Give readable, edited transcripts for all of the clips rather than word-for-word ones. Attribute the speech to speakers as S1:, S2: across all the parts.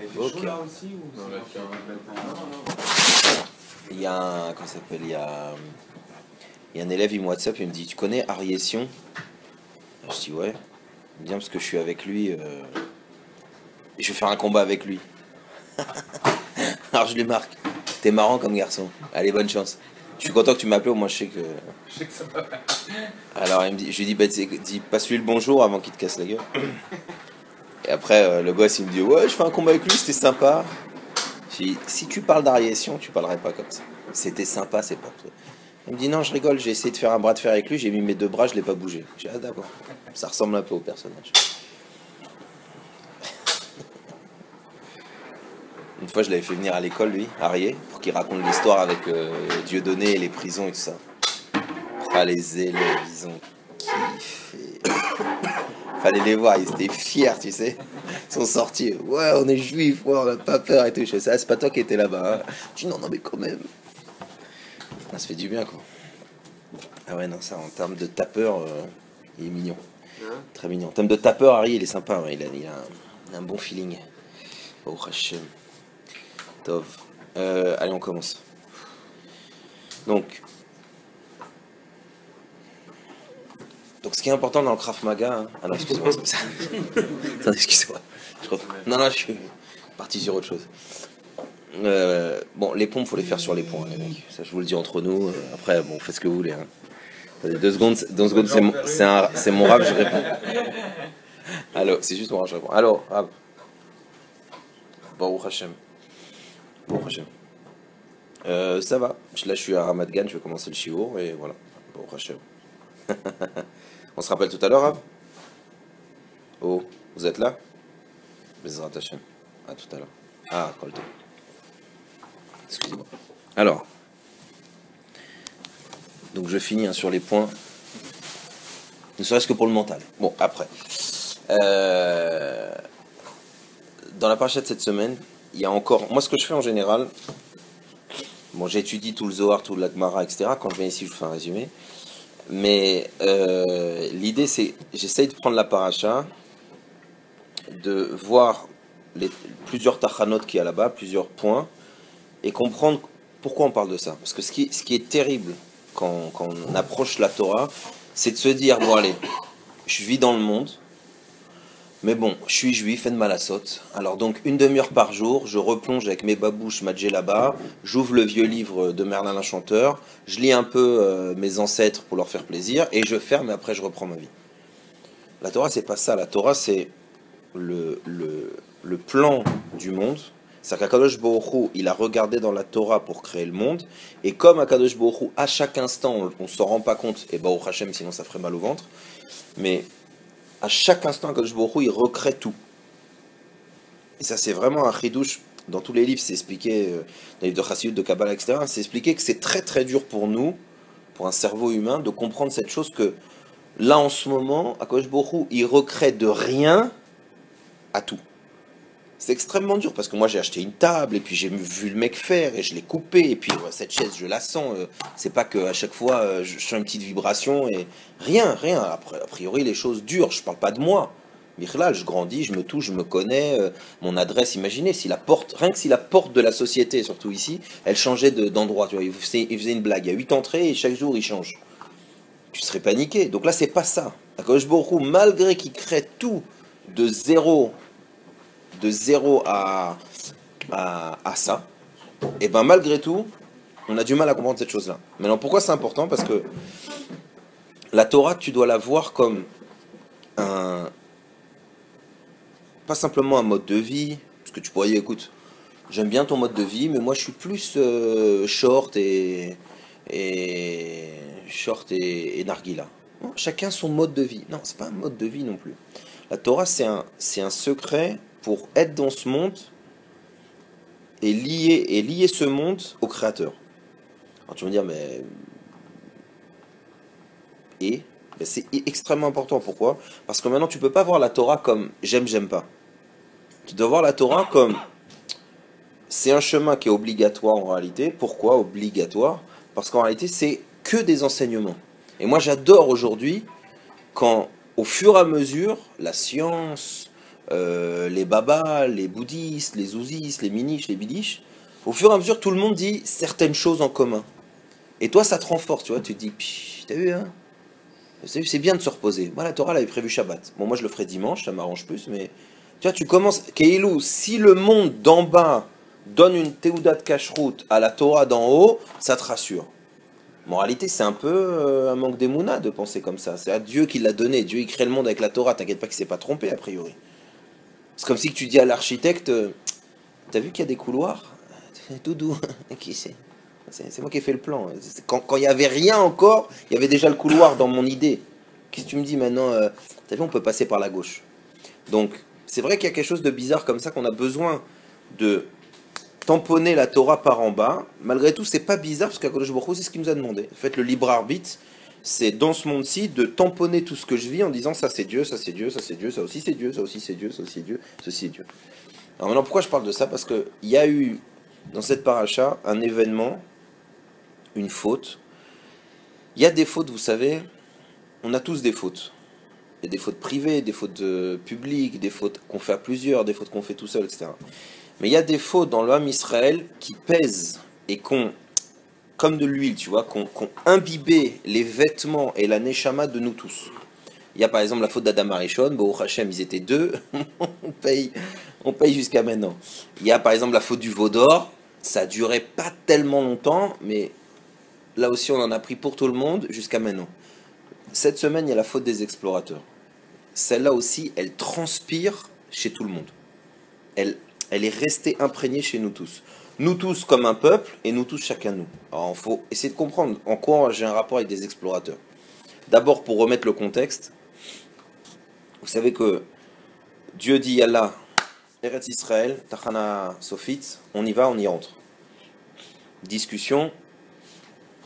S1: Ok.
S2: chaud là aussi ou
S1: Il y a un, comment ça s'appelle, il y a un élève, il me WhatsApp, il me dit, tu connais Arié Sion? Je dis ouais. Il me dit, parce que je suis avec lui, et je vais faire un combat avec lui. Alors je lui marque, t'es marrant comme garçon, allez bonne chance. Je suis content que tu m'appelles, au moins je sais que...
S2: Je sais que ça va.
S1: Alors il me dit, je lui dis, bah, passe-lui le bonjour avant qu'il te casse la gueule. Et après, le gosse il me dit, ouais, je fais un combat avec lui, c'était sympa. J'ai dit, si tu parles d'Arié Sion, tu parlerais pas comme ça. C'était sympa, c'est pas toi. Il me dit, non, je rigole, j'ai essayé de faire un bras de fer avec lui, j'ai mis mes deux bras, je l'ai pas bougé. J'ai dit, ah d'accord, ça ressemble un peu au personnage. Une fois, je l'avais fait venir à l'école, lui, Arié, pour qu'il raconte l'histoire avec Dieudonné et les prisons et tout ça. Ah, les élèves, ils ont kiffé. Fallait les voir, ils étaient fiers, tu sais. Ils sont sortis. Ouais, on est juifs, ouais, on n'a pas peur et tout. Je sais, ah, c'est pas toi qui étais là-bas. Hein. Je dis, non, non, mais quand même. Ça se fait du bien, quoi. Ah ouais, non, ça, en termes de tapeur, il est mignon. Très mignon. En termes de tapeur, Harry, il est sympa. Ouais. Il a un bon feeling. Oh, Hachem. Tov. Allez, on commence. Donc, ce qui est important dans le Krav Maga... Hein... Ah non, excusez-moi, c'est pas ça. Attendez, excusez-moi. Non, je suis parti sur autre chose. Bon, les pompes, faut les faire sur les points, les mecs. Ça, je vous le dis entre nous. Après, bon, faites ce que vous voulez. Hein. Attendez, 2 secondes, c'est mon rap, je réponds. Allô, c'est juste mon rap, je réponds. Allô, rap. Baruch Hashem. Baruch Hashem. Ça va. Là, je suis à Ramat Gan, je vais commencer le shiur, et voilà. Baruch Hashem. On se rappelle tout à l'heure, Rav? Oh, vous êtes là? Bezrat Hashem. À tout à l'heure. Ah, Colton. Excusez-moi. Alors, donc je finis hein, sur les points, ne serait-ce que pour le mental. Bon, après. Dans la paracha de cette semaine, il y a encore... Moi, ce que je fais en général, bon, j'étudie tout le Zohar, tout le Gemara, etc. Quand je viens ici, je fais un résumé. Mais l'idée, c'est, j'essaye de prendre la paracha, de voir plusieurs tachanot qu'il y a là-bas, plusieurs points, et comprendre pourquoi on parle de ça. Parce que ce qui est terrible quand on approche la Torah, c'est de se dire, bon allez, je vis dans le monde, mais bon, je suis juif, et de malasot. Alors donc, une demi-heure par jour, je replonge avec mes babouches, ma djellaba, j'ouvre le vieux livre de Merlin l'Enchanteur, je lis un peu mes ancêtres pour leur faire plaisir, et je ferme, et après je reprends ma vie. La Torah, c'est pas ça. La Torah, c'est le plan du monde. C'est-à-dire qu'Akadosh Baruch Hu, il a regardé dans la Torah pour créer le monde, et comme Akadosh Baruch Hu, à chaque instant, on ne s'en rend pas compte, et Baruch Hashem, sinon ça ferait mal au ventre, mais à chaque instant, Akadosh Baruch Hu, il recrée tout. Et ça, c'est vraiment un chidouche. Dans tous les livres, c'est expliqué, dans les livres de Chassidut, de Kabbalah, etc., c'est expliqué que c'est très très dur pour nous, pour un cerveau humain, de comprendre cette chose que, là, en ce moment, Akadosh Baruch Hu, il recrée de rien à tout. C'est extrêmement dur, parce que moi, j'ai acheté une table, et puis j'ai vu le mec faire, et je l'ai coupé, et puis cette chaise, je la sens. C'est pas qu'à chaque fois, je sens une petite vibration, et rien. Après, a priori, les choses durent. Je parle pas de moi. Michlal, je grandis, je me touche, je me connais. Mon adresse, imaginez, si la porte, rien que si la porte de la société, surtout ici, elle changeait d'endroit. Tu vois, il faisait une blague. Il y a 8 entrées, et chaque jour, il change. Tu serais paniqué. Donc là, c'est pas ça. Akadosh Baruch Hu, malgré qu'il crée tout de zéro à ça, et ben malgré tout, on a du mal à comprendre cette chose-là. Maintenant, pourquoi c'est important? Parce que la Torah, tu dois la voir comme pas simplement un mode de vie, parce que tu pourrais dire, écoute, j'aime bien ton mode de vie, mais moi je suis plus short et narguila. Non, chacun son mode de vie. Non, c'est pas un mode de vie non plus. La Torah, c'est un secret pour être dans ce monde et lier ce monde au Créateur. Alors tu vas me dire, mais... Ben, c'est extrêmement important. Pourquoi? Parce que maintenant, tu peux pas voir la Torah comme j'aime pas. Tu dois voir la Torah comme c'est un chemin qui est obligatoire en réalité. Pourquoi obligatoire? Parce qu'en réalité, c'est que des enseignements. Et moi, j'adore aujourd'hui quand, au fur et à mesure, la science, les babas, les bouddhistes, les ouzis, les miniches, les bidiches, au fur et à mesure, tout le monde dit certaines choses en commun. Et toi, ça te renforce, tu vois, tu te dis, t'as vu, hein? C'est bien de se reposer. Moi, la Torah, elle avait prévu Shabbat. Bon, moi, je le ferai dimanche, ça m'arrange plus, mais tu vois, tu commences. Keilou, si le monde d'en bas donne une Teudat Kashrut à la Torah d'en haut, ça te rassure. Moralité, c'est un peu un manque d'émouna de penser comme ça. C'est à Dieu qui l'a donné. Dieu, il crée le monde avec la Torah. T'inquiète pas qu'il s'est pas trompé, a priori. C'est comme si tu dis à l'architecte, t'as vu qu'il y a des couloirs? Doudou, qui c'est? C'est moi qui ai fait le plan. Quand il n'y avait rien encore, il y avait déjà le couloir dans mon idée. Qu'est-ce que tu me dis maintenant? T'as vu, on peut passer par la gauche. Donc, c'est vrai qu'il y a quelque chose de bizarre comme ça qu'on a besoin de tamponner la Torah par en bas. Malgré tout, c'est pas bizarre parce qu'Akadosh Baruch Hu, c'est ce qu'il nous a demandé. Faites le libre arbitre. C'est dans ce monde-ci de tamponner tout ce que je vis en disant ça c'est Dieu, ça c'est Dieu, ça c'est Dieu, ça aussi c'est Dieu, ça aussi c'est Dieu, ça aussi c'est Dieu, ceci est Dieu. Alors maintenant, pourquoi je parle de ça? Parce qu'il y a eu dans cette paracha un événement, une faute. Il y a des fautes, vous savez, on a tous des fautes. Il y a des fautes privées, des fautes publiques, des fautes qu'on fait à plusieurs, des fautes qu'on fait tout seul, etc. Mais il y a des fautes dans l'homme Israël qui pèsent et qu'on, comme de l'huile, tu vois, qu'on imbibé les vêtements et la neshama de nous tous. Il y a par exemple la faute d'Adam Arishon, Baruch Hashem, ils étaient deux, on paye jusqu'à maintenant. Il y a par exemple la faute du veau d'or, ça a duré pas tellement longtemps, mais là aussi on en a pris pour tout le monde jusqu'à maintenant. Cette semaine, il y a la faute des explorateurs. Celle-là aussi, elle transpire chez tout le monde. Elle est restée imprégnée chez nous tous. Nous tous comme un peuple et nous tous chacun nous. Alors il faut essayer de comprendre en quoi j'ai un rapport avec des explorateurs. D'abord pour remettre le contexte, vous savez que Dieu dit Yallah, Eretz Israël, Tachana Sofit, on y va, on y rentre. Discussion,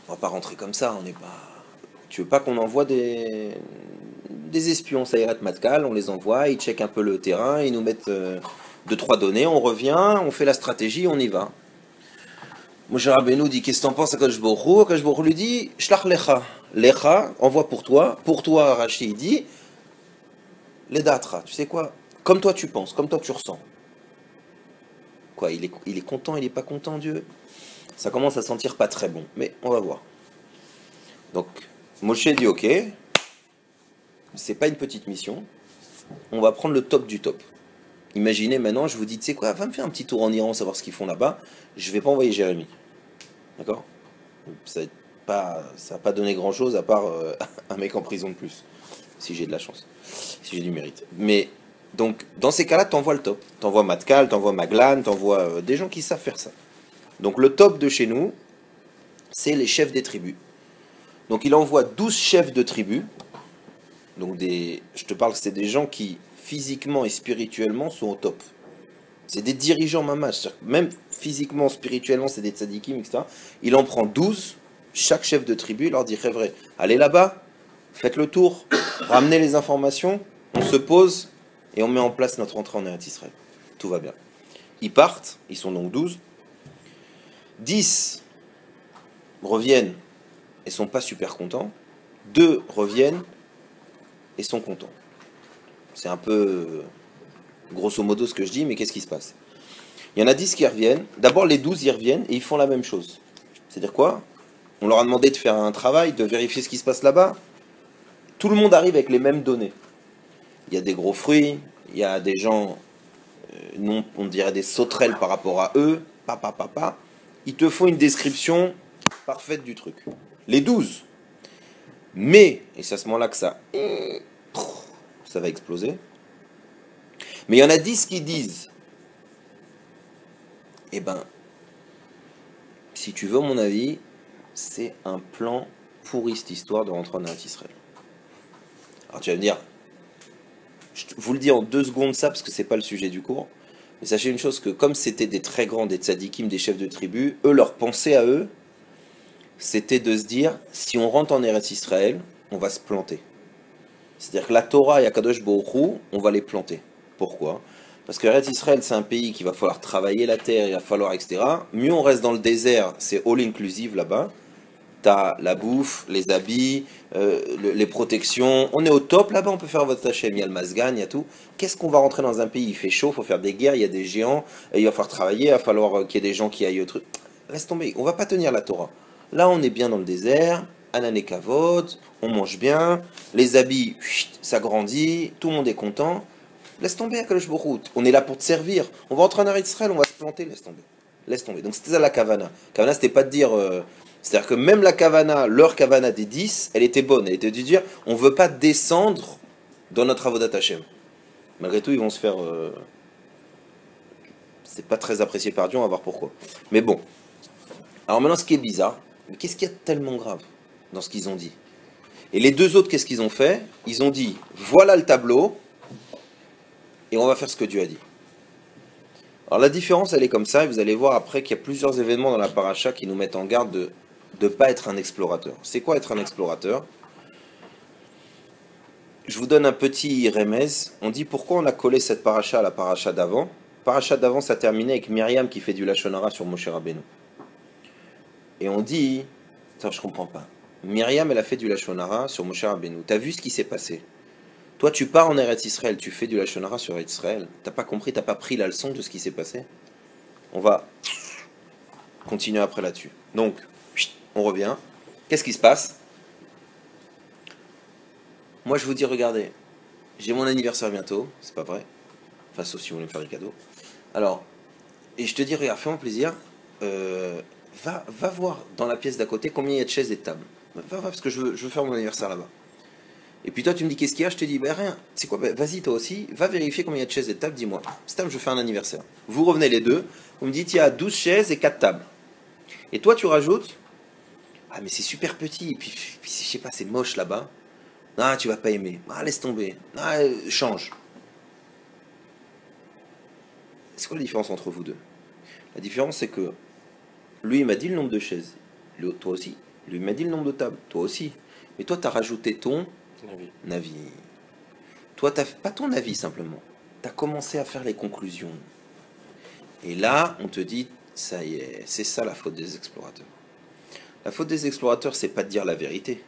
S1: on va pas rentrer comme ça, on n'est pas... Tu veux pas qu'on envoie des espions, ça irait Matkal, on les envoie, ils checkent un peu le terrain, ils nous mettent 2-3 données, on revient, on fait la stratégie, on y va. Moshe Rabbeinu dit, qu'est-ce que t'en penses à Akadosh Baruch Hu? Akadosh Baruch Hu lui dit, Shlach Lecha, Lecha, envoie pour toi, Rashi dit, Ledatra, tu sais quoi? Comme toi tu penses, comme toi tu ressens. Quoi, il est content, il est pas content, Dieu? Ça commence à sentir pas très bon, mais on va voir. Donc, Moshe dit, ok, c'est pas une petite mission, on va prendre le top du top. Imaginez maintenant, je vous dis, tu sais quoi, va me faire un petit tour en Iran, savoir ce qu'ils font là-bas, je vais pas envoyer Jérémie. D'accord? Ça va pas donner grand-chose à part un mec en prison de plus, si j'ai de la chance, si j'ai du mérite. Mais, donc, dans ces cas-là, t'envoies le top. T'envoies Matkal, t'envoies Maglan, t'envoies des gens qui savent faire ça. Donc, le top de chez nous, c'est les chefs des tribus. Donc, il envoie 12 chefs de tribus. Donc, je te parle, c'est des gens qui, physiquement et spirituellement, sont au top. C'est des dirigeants mamash. Même physiquement, spirituellement, c'est des tzadikim, etc. Il en prend 12, chaque chef de tribu, il leur dit, vrai, allez là-bas, faites le tour, ramenez les informations, on se pose et on met en place notre entrée en Eretz Israël. Tout va bien. Ils partent, ils sont donc 12. 10 reviennent et sont pas super contents. 2 reviennent et sont contents. C'est un peu grosso modo ce que je dis, mais qu'est-ce qui se passe? Il y en a 10 qui reviennent. D'abord, les 12 y reviennent et ils font la même chose. C'est-à-dire quoi? On leur a demandé de faire un travail, de vérifier ce qui se passe là-bas. Tout le monde arrive avec les mêmes données. Il y a des gros fruits, il y a des gens, non, on dirait des sauterelles par rapport à eux, papa. Ils te font une description parfaite du truc. Les 12. Mais, et c'est à ce moment-là que ça va exploser. Mais il y en a 10 qui disent, eh ben, si tu veux mon avis, c'est un plan pourri cette histoire de rentrer en Eretz Israël. Alors tu vas me dire, je vous le dis en 2 secondes ça, parce que c'est pas le sujet du cours, mais sachez une chose, que comme c'était des très grands, des tzadikim, des chefs de tribu, eux, leur pensée à eux, c'était de se dire, si on rentre en Eretz Israël, on va se planter. C'est-à-dire que la Torah et Akadosh Baruch Hu, on va les planter. Pourquoi? Parce que Eretz Israël, c'est un pays qu'il va falloir travailler la terre, il va falloir, etc. Mieux on reste dans le désert, c'est all inclusive là-bas. t'as la bouffe, les habits, les protections. On est au top là-bas, on peut faire votre Hachem. Il y a le Mazgan, il y a tout. Qu'est-ce qu'on va rentrer dans un pays? Il fait chaud, il faut faire des guerres, il y a des géants, et il va falloir travailler, il va falloir qu'il y ait des gens qui aillent au truc. Laisse tomber, on va pas tenir la Torah. Là, on est bien dans le désert, Anané Kavod, on mange bien, les habits, chut, ça grandit, tout le monde est content. Laisse tomber, Akadosh Baruch Hu. On est là pour te servir. On va entrer en Eretz Israël, on va se planter, laisse tomber. Laisse tomber. Donc c'était ça la Kavana. Kavana, c'était pas de dire. C'est-à-dire que même la Kavana, leur Kavana des 10, elle était bonne. Elle était de dire on veut pas descendre dans notre Avodat Hashem. Malgré tout, ils vont se faire. C'est pas très apprécié par Dieu, on va voir pourquoi. Mais bon. Alors maintenant, ce qui est bizarre, mais qu'est-ce qu'il y a de tellement grave dans ce qu'ils ont dit? Et les deux autres, qu'est-ce qu'ils ont fait? Ils ont dit voilà le tableau, et on va faire ce que Dieu a dit. Alors la différence, elle est comme ça, et vous allez voir après qu'il y a plusieurs événements dans la paracha qui nous mettent en garde de ne pas être un explorateur. C'est quoi être un explorateur? Je vous donne un petit remez. On dit pourquoi on a collé cette paracha à la paracha d'avant. Paracha d'avant, ça terminait avec Myriam qui fait du Lashon Hara sur Moshe Rabbeinu. Et on dit, ça je comprends pas. Myriam, elle a fait du Lashon Hara sur Moshe Rabbeinu. T'as vu ce qui s'est passé? Toi, tu pars en Eretz Israël, tu fais du Lashon Hara sur Eretz Israël. T'as pas compris, t'as pas pris la leçon de ce qui s'est passé. On va continuer après là-dessus. Donc, on revient. Qu'est-ce qui se passe? Moi, je vous dis, regardez, j'ai mon anniversaire bientôt, c'est pas vrai. Enfin, sauf si vous voulez me faire des cadeaux. Alors, et je te dis, regarde, fais-moi plaisir. Va voir dans la pièce d'à côté combien il y a de chaises et de tables. Va, parce que je veux faire mon anniversaire là-bas. Et puis toi, tu me dis qu'est-ce qu'il y a? Je te dis, ben rien. C'est quoi? Ben, vas-y, toi aussi, va vérifier combien il y a de chaises et de tables, dis-moi. C'est table, je fais un anniversaire. Vous revenez les deux, vous me dites, il y a 12 chaises et 4 tables. Et toi, tu rajoutes, ah, mais c'est super petit, et puis je sais pas, c'est moche là-bas. Ah, tu vas pas aimer. Ah, laisse tomber. Ah, change. C'est quoi la différence entre vous deux? La différence, c'est que lui, il m'a dit le nombre de chaises. Toi aussi. Lui, il m'a dit le nombre de tables. Toi aussi. Mais toi, tu as rajouté ton avis. Toi, tu n'as pas ton avis simplement. Tu as commencé à faire les conclusions. Et là, on te dit, ça y est, c'est ça la faute des explorateurs. La faute des explorateurs, c'est pas de dire la vérité.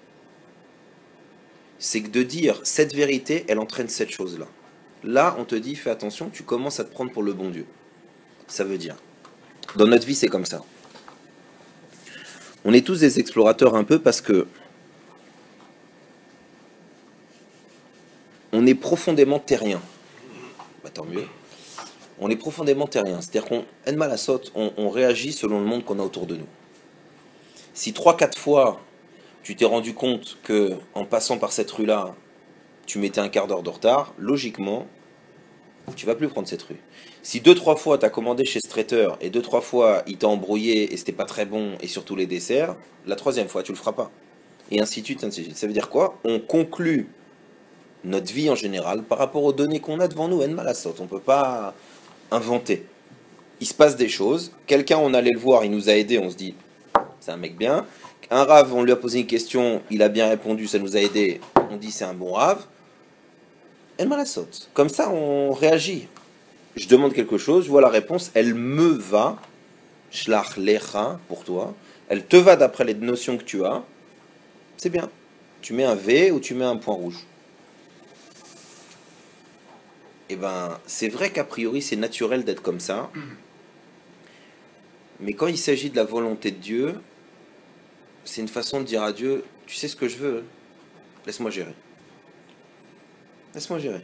S1: C'est que de dire, cette vérité, elle entraîne cette chose-là. Là, on te dit, fais attention, tu commences à te prendre pour le bon Dieu. Ça veut dire, dans notre vie, c'est comme ça. On est tous des explorateurs un peu parce que on est profondément terrien. Bah, tant mieux. On est profondément terrien. C'est-à-dire qu'on, en mal à saute, on réagit selon le monde qu'on a autour de nous. Si 3-4 fois, tu t'es rendu compte que en passant par cette rue-là, tu mettais un quart d'heure de retard, logiquement, tu vas plus prendre cette rue. Si 2-3 fois tu as commandé chez ce traiteur et 2-3 fois il t'a embrouillé et c'était pas très bon et surtout les desserts, la 3e fois tu le feras pas. Et ainsi de suite, ainsi de suite. Ça veut dire quoi? On conclut notre vie en général par rapport aux données qu'on a devant nous. En mal à saute, on peut pas inventer. Il se passe des choses, quelqu'un on allait le voir, il nous a aidé, on se dit c'est un mec bien. Un rave, on lui a posé une question, il a bien répondu, ça nous a aidé, on dit c'est un bon rave. Elle m'a la saute. Comme ça, on réagit. Je demande quelque chose, je vois la réponse, elle me va, shlach lecha pour toi, elle te va d'après les notions que tu as, c'est bien. Tu mets un V ou tu mets un point rouge. Eh ben, c'est vrai qu'a priori, c'est naturel d'être comme ça, mais quand il s'agit de la volonté de Dieu, c'est une façon de dire à Dieu, tu sais ce que je veux, laisse-moi gérer. Laisse-moi gérer.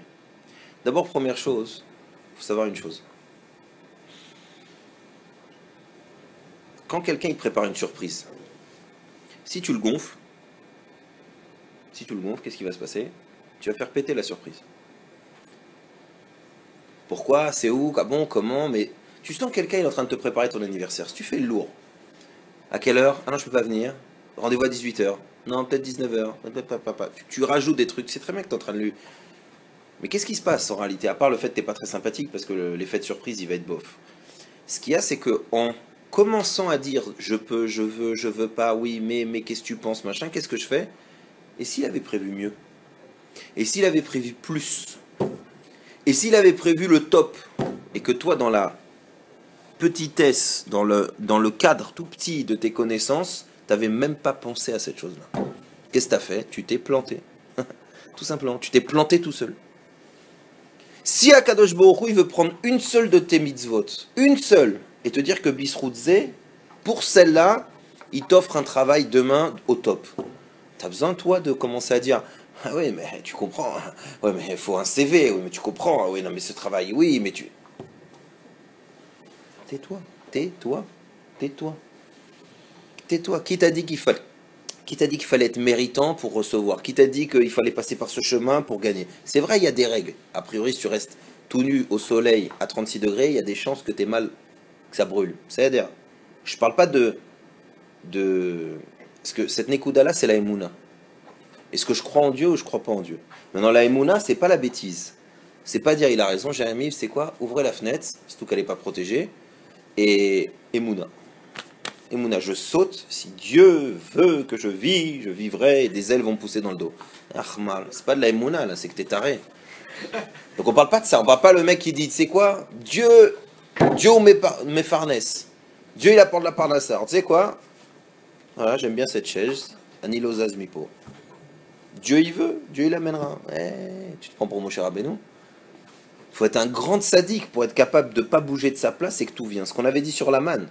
S1: D'abord, première chose, il faut savoir une chose. Quand quelqu'un il prépare une surprise, si tu le gonfles, qu'est-ce qui va se passer? Tu vas faire péter la surprise. Pourquoi? C'est où? Ah bon? Comment? Mais tu sens que quelqu'un est en train de te préparer ton anniversaire. Si tu fais le lourd, à quelle heure? Ah non, je peux pas venir. Rendez-vous à 18h. Non, peut-être 19h. Tu rajoutes des trucs. C'est très bien que tu es en train de lui... Mais qu'est-ce qui se passe en réalité? À part le fait que tu n'es pas très sympathique, parce que l'effet de surprise, il va être bof. Ce qu'il y a, c'est que en commençant à dire je peux, je veux pas, oui, mais qu'est-ce que tu penses, machin, qu'est-ce que je fais? Et s'il avait prévu mieux? Et s'il avait prévu plus? Et s'il avait prévu le top? Et que toi, dans la petitesse, dans le cadre tout petit de tes connaissances, n'avais même pas pensé à cette chose-là. Qu'est-ce que tu as fait? Tu t'es planté. Tout simplement, tu t'es planté tout seul. Si Akadosh Baruch Hu, il veut prendre une seule de tes mitzvot, une seule, et te dire que Bisroutze, pour celle-là, il t'offre un travail demain au top. Tu as besoin, toi, de commencer à dire, ah oui, mais tu comprends, ouais, mais il faut un CV, oui, mais tu comprends, oui, non, mais ce travail, oui, mais tu... Tais-toi, tais-toi, tais-toi. Tais-toi. Qui t'a dit qu'il fallait être méritant pour recevoir? Qui t'a dit qu'il fallait passer par ce chemin pour gagner? C'est vrai, il y a des règles. A priori, si tu restes tout nu au soleil à 36 degrés, il y a des chances que tu aies mal, que ça brûle. C'est-à-dire, je parle pas de... Parce que cette Nekuda-là, c'est la Emouna. Est-ce que je crois en Dieu ou je crois pas en Dieu? Maintenant, la Emouna, c'est pas la bêtise. C'est pas dire, il a raison, Jérémie, c'est quoi? Ouvrez la fenêtre, surtout qu'elle n'est pas protégée, et Emouna. Emouna, je saute, si Dieu veut que je vis, je vivrai, et des ailes vont me pousser dans le dos. Ahmal, c'est pas de la Emouna, là, c'est que t'es taré. Donc on parle pas de ça, on parle pas le mec qui dit, tu sais quoi, Dieu mes farnesses. Dieu il apporte la parnassa. Alors tu sais quoi, voilà, j'aime bien cette chaise, Anilo Zazmipo. Dieu il veut, Dieu il amènera. Tu te prends pour mon cher Rabbeinu. Il faut être un grand sadique pour être capable de ne pas bouger de sa place et que tout vient. Ce qu'on avait dit sur la manne.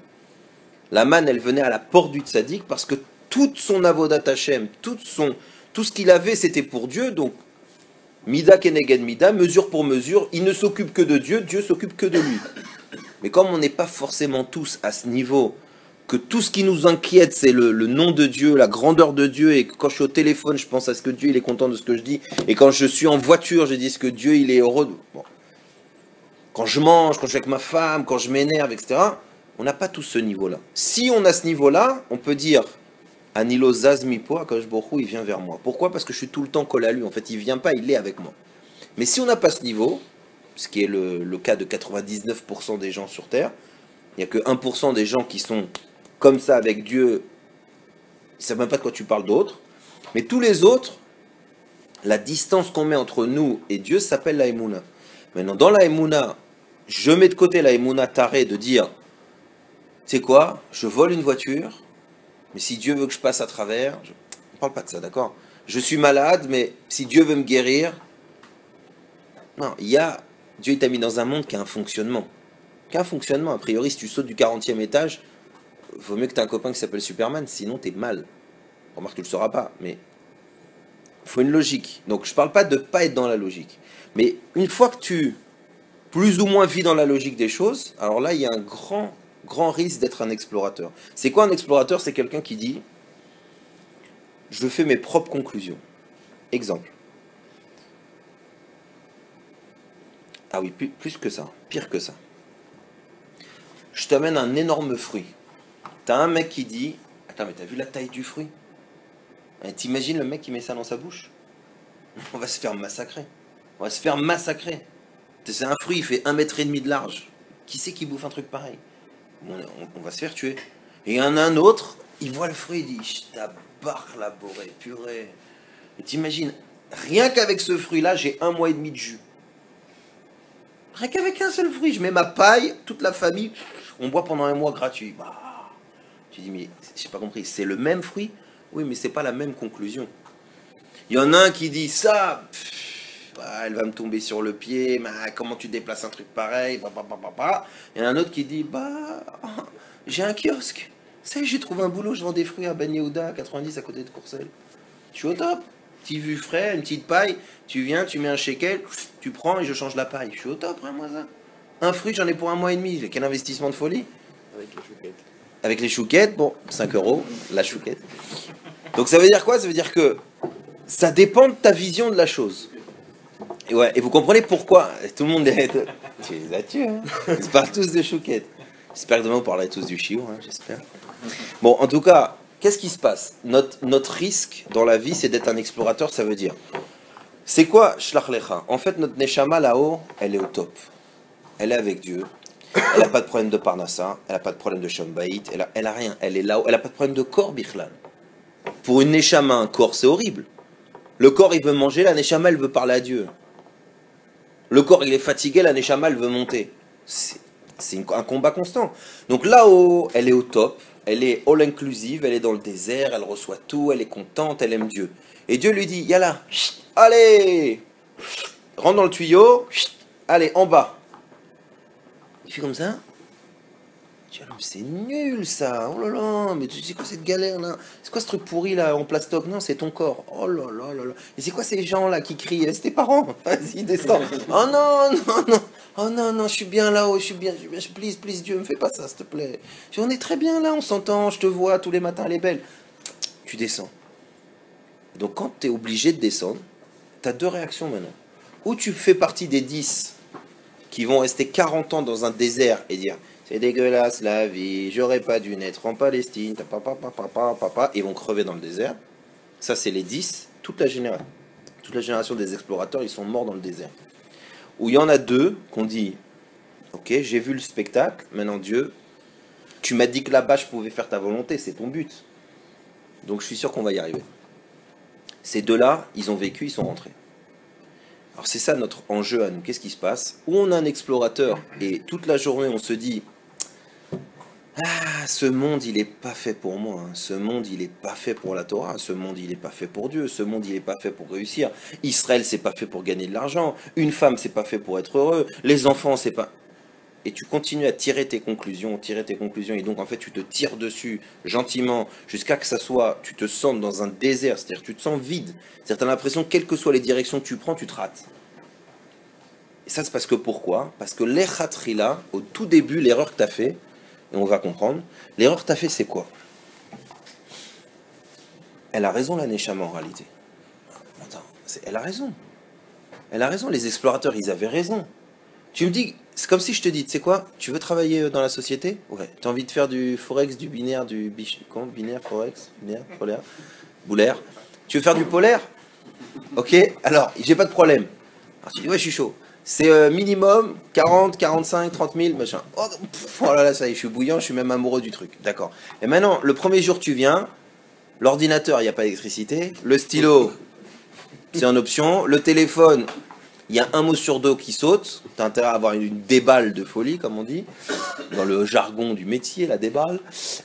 S1: La manne, elle venait à la porte du tzaddik parce que toute son avodat Hashem, tout ce qu'il avait, c'était pour Dieu. Donc, mida keneged mida, mesure pour mesure, il ne s'occupe que de Dieu, Dieu s'occupe que de lui. Mais comme on n'est pas forcément tous à ce niveau, que tout ce qui nous inquiète, c'est le nom de Dieu, la grandeur de Dieu, et que quand je suis au téléphone, je pense à ce que Dieu il est content de ce que je dis, et quand je suis en voiture, je dis ce que Dieu il est heureux. Bon. Quand je mange, quand je suis avec ma femme, quand je m'énerve, etc., on n'a pas tous ce niveau-là. Si on a ce niveau-là, on peut dire Anilo Zazmipo, Akadosh Baruch Hu, il vient vers moi. Pourquoi? Parce que je suis tout le temps collé à lui. En fait, il ne vient pas, il est avec moi. Mais si on n'a pas ce niveau, ce qui est le cas de 99% des gens sur Terre, il n'y a que 1% des gens qui sont comme ça avec Dieu, ils ne savent même pas de quoi tu parles d'autre. Mais tous les autres, la distance qu'on met entre nous et Dieu s'appelle la Emouna. Maintenant, dans la Emouna, je mets de côté la Emouna tarée de dire, tu sais quoi, je vole une voiture, mais si Dieu veut que je passe à travers, on ne parle pas de ça, d'accord? Je suis malade, mais si Dieu veut me guérir, non, Dieu t'a mis dans un monde qui a un fonctionnement. Qui a un fonctionnement, a priori, si tu sautes du 40e étage, il vaut mieux que tu aies un copain qui s'appelle Superman, sinon tu es mal. Remarque, tu ne le sauras pas, mais il faut une logique. Donc je ne parle pas de ne pas être dans la logique. Mais une fois que tu, plus ou moins, vis dans la logique des choses, alors là, il y a un grand risque d'être un explorateur. C'est quoi un explorateur? C'est quelqu'un qui dit, je fais mes propres conclusions. Exemple. Ah oui, plus que ça, pire que ça. Je t'amène un énorme fruit. T'as un mec qui dit, attends, mais t'as vu la taille du fruit? T'imagines le mec qui met ça dans sa bouche? On va se faire massacrer. On va se faire massacrer. C'est un fruit, il fait 1,5 m de large. Qui c'est qui bouffe un truc pareil? On va se faire tuer. Et il y en a un autre, il voit le fruit, il dit, je tabarre la borée, purée. Et t'imagines, rien qu'avec ce fruit-là, j'ai 1 mois et demi de jus. Rien qu'avec un seul fruit, je mets ma paille, toute la famille, on boit pendant 1 mois gratuit. Bah, tu dis, mais j'ai pas compris, c'est le même fruit? Oui, mais c'est pas la même conclusion. Il y en a un qui dit ça, elle va me tomber sur le pied, comment tu déplaces un truc pareil, Il y en a un autre qui dit, j'ai un kiosque, ça y est, j'ai trouvé un boulot, je vends des fruits à Ben Yehuda, 90 à côté de Courcelles. Je suis au top. Petit vu frais, une petite paille, tu viens, tu mets un shekel, tu prends et je change la paille. Je suis au top, hein, moi, ça. Un fruit, j'en ai pour 1 mois et demi. Quel investissement de folie.
S2: Avec les chouquettes.
S1: Avec les chouquettes, bon, 5 €, la chouquette. Donc ça veut dire quoi? Ça veut dire que ça dépend de ta vision de la chose. Et, ouais, et vous comprenez pourquoi tout le monde est... Tu les as tués, hein? Ils parlent tous de chouquettes. J'espère que demain vous parlerez tous du chiot, hein, j'espère. Bon, en tout cas... Qu'est-ce qui se passe? Notre risque dans la vie, c'est d'être un explorateur, ça veut dire. C'est quoi Shlach Lecha? En fait, notre Neshama là-haut, elle est au top. Elle est avec Dieu. Elle n'a pas de problème de Parnassa. Elle n'a pas de problème de Shambhaït. Elle a rien. Elle est là-haut. Elle n'a pas de problème de corps, Bichlan. Pour une Neshama, un corps, c'est horrible. Le corps, il veut manger. La Neshama, elle veut parler à Dieu. Le corps, il est fatigué. La Neshama, elle veut monter. C'est un combat constant. Donc là-haut, elle est au top. Elle est all inclusive, elle est dans le désert, elle reçoit tout, elle est contente, elle aime Dieu. Et Dieu lui dit, Yalla, allez, rentre dans le tuyau, allez, en bas. Il fait comme ça. C'est nul ça, oh là là, mais tu sais quoi cette galère là? C'est quoi ce truc pourri là en plastoc? Non, c'est ton corps. Oh là là là là. Et c'est quoi ces gens là qui crient? C'est tes parents? Vas-y, descends. Oh non, non, non. Oh non, non, je suis bien là-haut, je suis bien. Please, please, Dieu, me fais pas ça, s'il te plaît. On est très bien là, on s'entend, je te vois tous les matins, elle est belle. Tu descends. Donc quand tu es obligé de descendre, tu as deux réactions maintenant. Ou tu fais partie des 10 qui vont rester 40 ans dans un désert et dire c'est dégueulasse la vie, j'aurais pas dû naître en Palestine, ils vont crever dans le désert. Ça, c'est les 10, toute la génération des explorateurs, ils sont morts dans le désert. Ou il y en a deux qu'on dit ok, j'ai vu le spectacle, maintenant Dieu, tu m'as dit que là-bas je pouvais faire ta volonté, c'est ton but. Donc je suis sûr qu'on va y arriver. Ces deux-là, ils ont vécu, ils sont rentrés. Alors c'est ça notre enjeu à nous. Qu'est-ce qui se passe? Où on a un explorateur et toute la journée on se dit ah, ce monde il est pas fait pour moi, hein. Ce monde il est pas fait pour la Torah, ce monde il est pas fait pour Dieu, ce monde il est pas fait pour réussir. Israël c'est pas fait pour gagner de l'argent, une femme c'est pas fait pour être heureux, les enfants c'est pas... Et tu continues à tirer tes conclusions, et donc en fait tu te tires dessus gentiment jusqu'à que ça soit, tu te sentes dans un désert, c'est-à-dire tu te sens vide, c'est-à-dire tu as l'impression que quelles que soient les directions que tu prends, tu te rates. Et ça c'est parce que pourquoi? Parce que l'echatrila, au tout début, l'erreur que tu as fait, et on va comprendre, l'erreur que tu as fait c'est quoi? Elle a raison la Neshama en réalité. Attends, elle a raison. Elle a raison, les explorateurs ils avaient raison. Tu me dis, c'est comme si je te dis, tu sais quoi, tu veux travailler dans la société? Ouais. Tu as envie de faire du forex, du binaire, comment? Binaire, forex, binaire, polaire, boulaire. Tu veux faire du polaire? Ok, alors, j'ai pas de problème. Alors tu dis, ouais, je suis chaud. C'est minimum 40, 45, 30 000, machin. Oh là là, ça y est, je suis bouillant, je suis même amoureux du truc. D'accord. Et maintenant, le premier jour tu viens, l'ordinateur, il n'y a pas d'électricité. Le stylo, c'est en option. Le téléphone, il y a un mot sur deux qui saute. Tu as intérêt à avoir une déballe de folie, comme on dit, dans le jargon du métier, la déballe.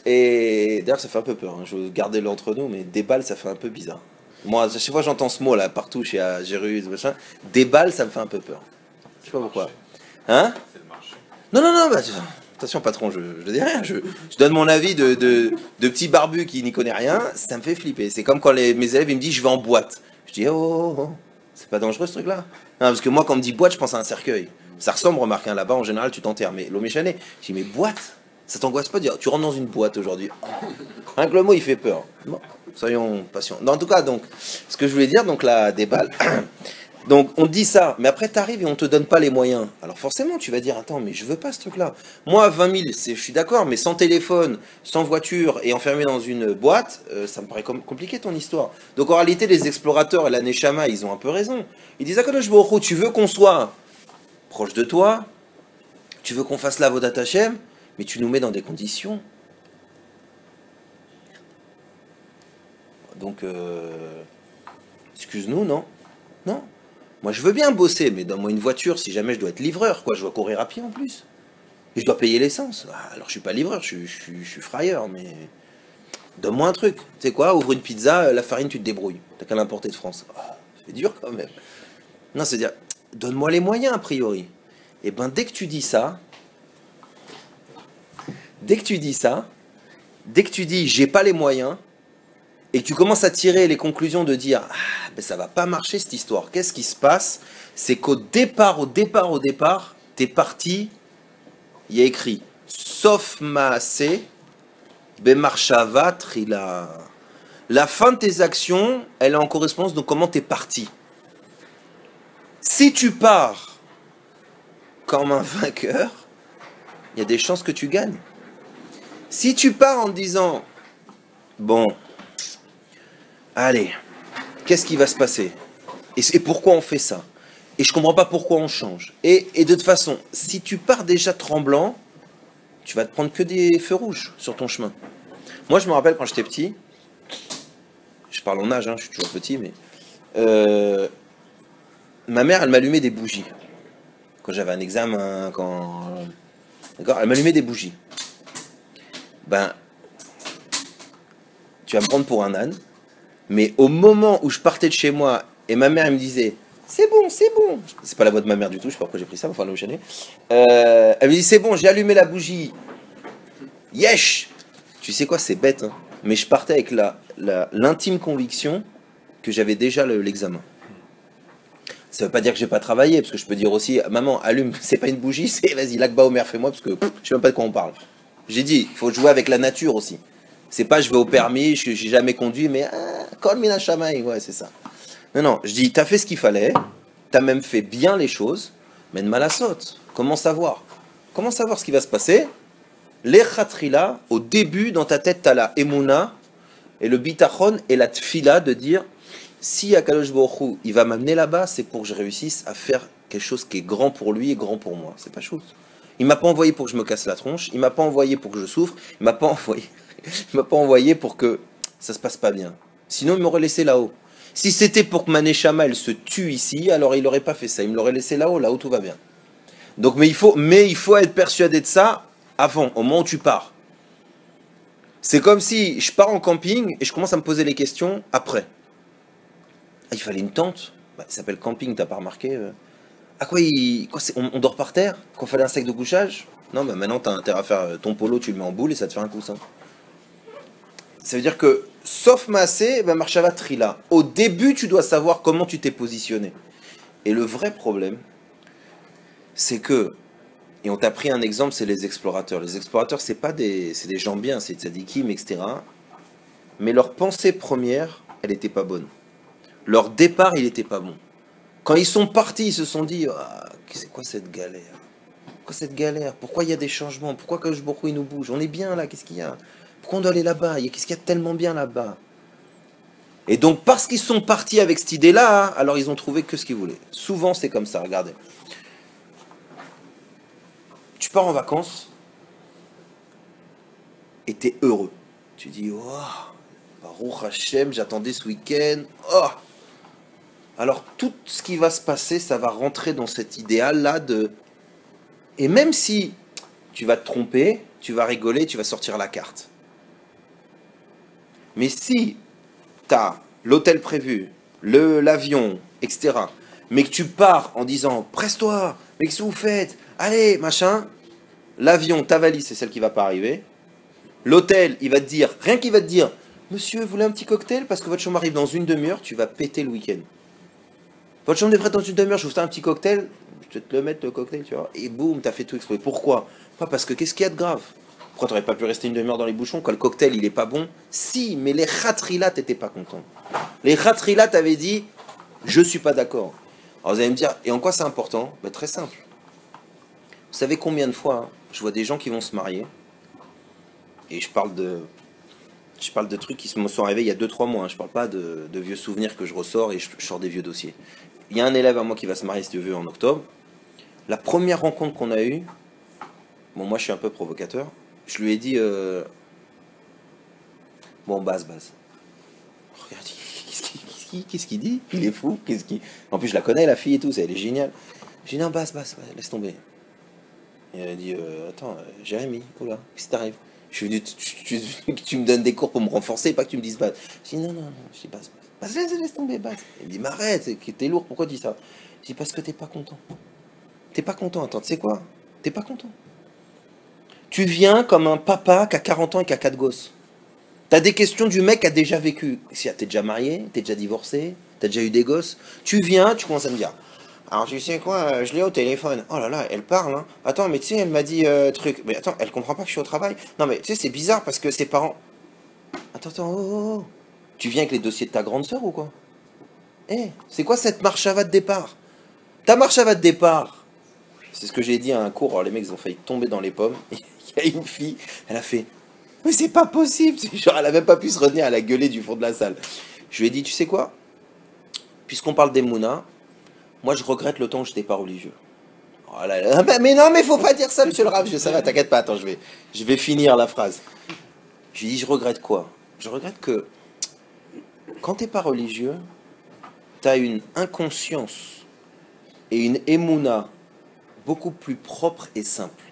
S1: Et d'ailleurs, ça fait un peu peur. Hein. Je veux garder l'entre nous, mais déballe, ça fait un peu bizarre. Moi, à chaque fois j'entends ce mot là, partout chez Jérus, machin, déballe, ça me fait un peu peur. Je sais pas pourquoi. Hein? Non, non, non, bah, attention, patron, je dis rien. Je donne mon avis de petit barbu qui n'y connaît rien. Ça me fait flipper. C'est comme quand mes élèves ils me disent je vais en boîte. Je dis oh. C'est pas dangereux ce truc-là? Non, parce que moi, quand on me dit boîte, je pense à un cercueil. Ça ressemble, remarque, hein, là-bas, en général, tu t'enterres. Mais l'eau méchanée, je dis, mais boîte? Ça t'angoisse pas de dire, tu rentres dans une boîte aujourd'hui? Rien que le mot, il fait peur. Bon, soyons patients. Non, en tout cas, donc, ce que je voulais dire, donc la déballe. Donc, on te dit ça, mais après, tu arrives et on te donne pas les moyens. Alors, forcément, tu vas dire, attends, mais je veux pas ce truc-là. Moi, 20 000, je suis d'accord, mais sans téléphone, sans voiture et enfermé dans une boîte, ça me paraît compliqué ton histoire. Donc, en réalité, les explorateurs et la Neshama, ils ont un peu raison. Ils disent, Akadosh Baruch Hu, tu veux qu'on soit proche de toi, tu veux qu'on fasse la Vodat Hashem, mais tu nous mets dans des conditions. Donc, excuse-nous, non? Non. Moi, je veux bien bosser, mais donne-moi une voiture si jamais je dois être livreur, quoi. Je dois courir à pied en plus. Et je dois payer l'essence. Ah, alors, je suis pas livreur, je suis frayeur, mais... Donne-moi un truc. Tu sais quoi, ouvre une pizza, la farine, tu te débrouilles. T'as qu'à l'importer de France. Ah, c'est dur quand même. Non, c'est-à-dire, donne-moi les moyens, a priori. Et ben, dès que tu dis ça, dès que tu dis j'ai pas les moyens, et que tu commences à tirer les conclusions de dire ah ben ça va pas marcher cette histoire, qu'est-ce qui se passe? C'est qu'au départ, t'es parti, il y a écrit sauf maasé bemarshava trila. La fin de tes actions, elle est en correspondance de comment t'es parti. Si tu pars comme un vainqueur, il y a des chances que tu gagnes. Si tu pars en disant bon, allez, qu'est-ce qui va se passer? Et pourquoi on fait ça? Et je comprends pas pourquoi on change. Et de toute façon, si tu pars déjà tremblant, tu vas te prendre que des feux rouges sur ton chemin. Moi, je me rappelle quand j'étais petit, je parle en âge, hein, je suis toujours petit, mais ma mère, elle m'allumait des bougies. Quand j'avais un examen, d'accord, elle m'allumait des bougies. Ben, tu vas me prendre pour un âne. Mais au moment où je partais de chez moi et ma mère elle me disait c'est bon, c'est bon. C'est pas la voix de ma mère du tout, je sais pas pourquoi j'ai pris ça, enfin le chaîner. Elle me dit c'est bon, j'ai allumé la bougie. Yesh. Tu sais quoi, c'est bête, hein. Mais je partais avec l'intime conviction que j'avais déjà l'examen. Ça veut pas dire que j'ai pas travaillé, parce que je peux dire aussi, maman, allume, c'est pas une bougie, c'est vas-y, Lakba Omer, fais-moi, parce que je sais même pas de quoi on parle. J'ai dit, il faut jouer avec la nature aussi. C'est pas je vais au permis, j'ai jamais conduit, mais Kol Mina Shamaï, ouais, c'est ça. Non, non, je dis, t'as fait ce qu'il fallait, t'as même fait bien les choses, mais de mal à saute. Comment savoir? Comment savoir ce qui va se passer? Les khatrila, au début, dans ta tête, t'as la emuna, et le bitachon et la tfila de dire, si Akadosh Baruch Hu, il va m'amener là-bas, c'est pour que je réussisse à faire quelque chose qui est grand pour lui et grand pour moi. C'est pas chose. Il m'a pas envoyé pour que je me casse la tronche, il m'a pas envoyé pour que je souffre, il m'a pas envoyé, il m'a pas envoyé pour que ça se passe pas bien. Sinon, il m'aurait laissé là-haut. Si c'était pour que ma neshama elle se tue ici, alors il aurait pas fait ça. Il me l'aurait laissé là-haut, là-haut tout va bien. Donc, mais il faut être persuadé de ça avant, au moment où tu pars. C'est comme si je pars en camping et je commence à me poser les questions après. Ah, il fallait une tente. Bah, ça s'appelle camping, t'as pas remarqué Ah quoi, on dort par terre? Qu'on fallait un sac de couchage? Non, bah maintenant t'as intérêt à faire ton polo, tu le mets en boule et ça te fait un coussin. Ça veut dire que, sauf Massé, bah, Marshava Trila. Au début, tu dois savoir comment tu t'es positionné. Et le vrai problème, c'est que, et on t'a pris un exemple, c'est les explorateurs. Les explorateurs, c'est des gens bien, c'est des tzadikim, etc. Mais leur pensée première, elle n'était pas bonne. Leur départ, il n'était pas bon. Quand ils sont partis, ils se sont dit c'est quoi cette galère? Pourquoi cette galère? Pourquoi il y a des changements? Pourquoi Kadosh Baruch Hu, il nous bouge? On est bien là, qu'est-ce qu'il y a? Pourquoi on doit aller là-bas? Qu'est-ce qu'il y a de tellement bien là-bas? Et donc, parce qu'ils sont partis avec cette idée-là, alors ils ont trouvé que ce qu'ils voulaient. Souvent, c'est comme ça, regardez. Tu pars en vacances et t'es heureux. Tu dis, oh, Baruch Hashem, j'attendais ce week-end. Oh! Alors tout ce qui va se passer, ça va rentrer dans cet idéal-là de... Et même si tu vas te tromper, tu vas rigoler, tu vas sortir la carte. Mais si tu as l'hôtel prévu, l'avion, etc., mais que tu pars en disant « Presse-toi, mais qu'est-ce que vous faites? Allez, machin », l'avion, ta valise, c'est celle qui va pas arriver. L'hôtel, il va te dire, rien qu'il va te dire « Monsieur, vous voulez un petit cocktail? Parce que votre chambre arrive dans une demi-heure, tu vas péter le week-end. » Votre chambre est prête dans une demi-heure, je vous fais un petit cocktail, je vais te le mettre le cocktail, tu vois, et boum, t'as fait tout exploser. Pourquoi? Pas parce que qu'est-ce qu'il y a de grave? Pourquoi t'aurais pas pu rester une demi-heure dans les bouchons quand le cocktail il est pas bon? Si, mais les khatrila t'étais pas content. Les khatrila t'avaient dit, je suis pas d'accord. Alors vous allez me dire, et en quoi c'est important? Ben, très simple. Vous savez combien de fois je vois des gens qui vont se marier, et je parle de trucs qui me sont arrivés il y a 2-3 mois, je parle pas de vieux souvenirs que je ressors et je sors des vieux dossiers. Il y a un élève à moi qui va se marier, si tu veux, en octobre. La première rencontre qu'on a eue, bon, moi je suis un peu provocateur, je lui ai dit bon, base. Regarde, qu'est-ce qu'il dit? Il est fou, En plus, je la connais, la fille et tout, elle est géniale. J'ai dit non, base, laisse tomber. Et elle a dit attends, Jérémy, oula, qu'est-ce qui t'arrive? Je suis venu que tu me donnes des cours pour me renforcer, pas que tu me dises base. Je dis non, je dis base. Laisse tomber, base. Il me dit, mais arrête, t'es lourd, pourquoi tu dis ça? Je dis, parce que t'es pas content. T'es pas content, attends, tu sais quoi? T'es pas content. Tu viens comme un papa qui a 40 ans et qui a 4 gosses. T'as des questions du mec qui a déjà vécu. Si t'es déjà marié, t'es déjà divorcé, t'as déjà eu des gosses. Tu viens, tu commences à me dire, alors tu sais quoi, je l'ai au téléphone. Oh là là, elle parle, hein. Attends, mais tu sais, elle m'a dit truc. Mais attends, elle comprend pas que je suis au travail. Non mais tu sais, c'est bizarre parce que ses parents... Attends, oh. Tu viens avec les dossiers de ta grande sœur ou quoi? C'est quoi cette marche à va de départ? Ta marche à va de départ, c'est ce que j'ai dit à un cours. Alors les mecs, ils ont failli tomber dans les pommes. Il y a une fille, elle a fait, mais c'est pas possible. Genre, elle a même pas pu se retenir, elle a gueulé du fond de la salle. Je lui ai dit, tu sais quoi? Puisqu'on parle des Mouna, moi je regrette le temps où j'étais pas religieux. Oh là là, mais non, mais faut pas dire ça, monsieur le Rav. Ça va, t'inquiète pas, attends, je vais finir la phrase. Je lui ai dit, je regrette quoi? Je regrette que quand t'es pas religieux, t'as une inconscience et une émouna beaucoup plus propre et simple.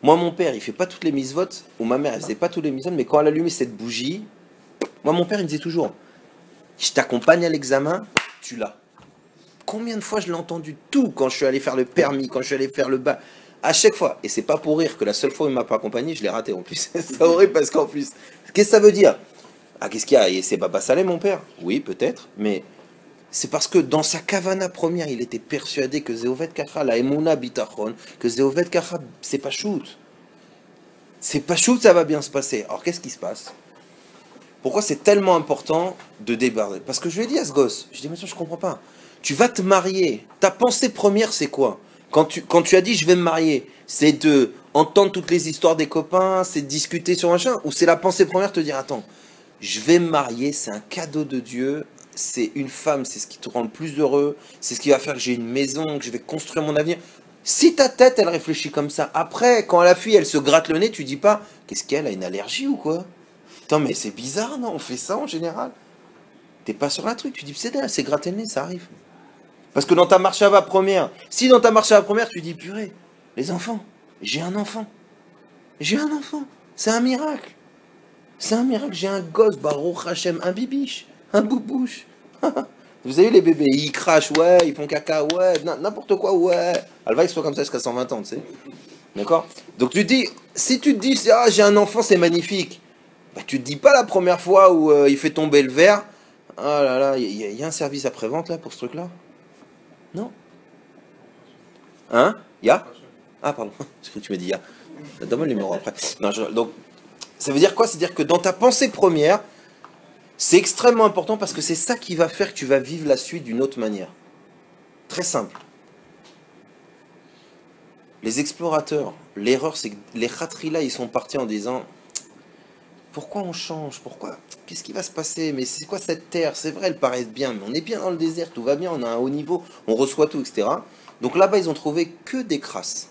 S1: Moi, mon père, il fait pas toutes les mises-votes, ou ma mère, elle faisait pas tous les mises-votes, mais quand elle allumait cette bougie, Moi, mon père, il me disait toujours, je t'accompagne à l'examen, tu l'as. Combien de fois je l'ai entendu tout quand je suis allé faire le permis, quand je suis allé faire le bac, à chaque fois. Et c'est pas pour rire que la seule fois où il m'a pas accompagné, je l'ai raté en plus. C'est horrible parce qu'en plus, qu'est-ce que ça veut dire? Ah, qu'est-ce qu'il y a? Et c'est Baba Saleh, mon père? Oui, peut-être, mais c'est parce que dans sa kavana première, il était persuadé que Zeovet Kacha, la Emouna Bitachon, que Zeovet Kacha, c'est pas shoot. C'est pas shoot, ça va bien se passer. Alors qu'est-ce qui se passe? Pourquoi c'est tellement important de débarder? Parce que je lui ai dit à ce gosse, je dis, monsieur, je comprends pas. Tu vas te marier. Ta pensée première, c'est quoi? Quand tu as dit je vais me marier, c'est de entendre toutes les histoires des copains, c'est de discuter sur machin, ou c'est la pensée première de te dire, attends, je vais me marier, c'est un cadeau de Dieu, c'est une femme, c'est ce qui te rend le plus heureux, c'est ce qui va faire que j'ai une maison, que je vais construire mon avenir. Si ta tête, elle réfléchit comme ça, après, quand la fille, elle se gratte le nez, tu dis pas, qu'est-ce qu'elle a, une allergie ou quoi? Attends, mais c'est bizarre, non? On fait ça en général. T'es pas sur un truc, tu dis, c'est gratter le nez, ça arrive. Parce que dans ta marche à va première, si dans ta marche à va première, tu dis, purée, les enfants, j'ai un enfant. J'ai un enfant. C'est un miracle. C'est un miracle, j'ai un gosse, Baruch Hashem, un bibiche, un boubouche. Vous avez vu les bébés, ils crachent, ouais, ils font caca, ouais, n'importe quoi, ouais. Alva, il soit comme ça jusqu'à 120 ans, tu sais. D'accord? Donc tu te dis, si tu te dis, ah, j'ai un enfant, c'est magnifique. Bah, tu te dis pas la première fois où il fait tomber le verre, ah là là, il y a un service après-vente là pour ce truc-là? Non? Hein? Ya? Ah, pardon, je crois que tu m'as dit ya. Donne-moi le numéro après. Non, donc, ça veut dire quoi? C'est-à-dire que dans ta pensée première, c'est extrêmement important parce que c'est ça qui va faire que tu vas vivre la suite d'une autre manière. Très simple. Les explorateurs, l'erreur, c'est que les khatrila, ils sont partis en disant pourquoi on change? Pourquoi? Qu'est-ce qui va se passer? Mais c'est quoi cette terre? C'est vrai, elle paraît bien, mais on est bien dans le désert, tout va bien, on a un haut niveau, on reçoit tout, etc. Donc là-bas, ils ont trouvé que des crasses.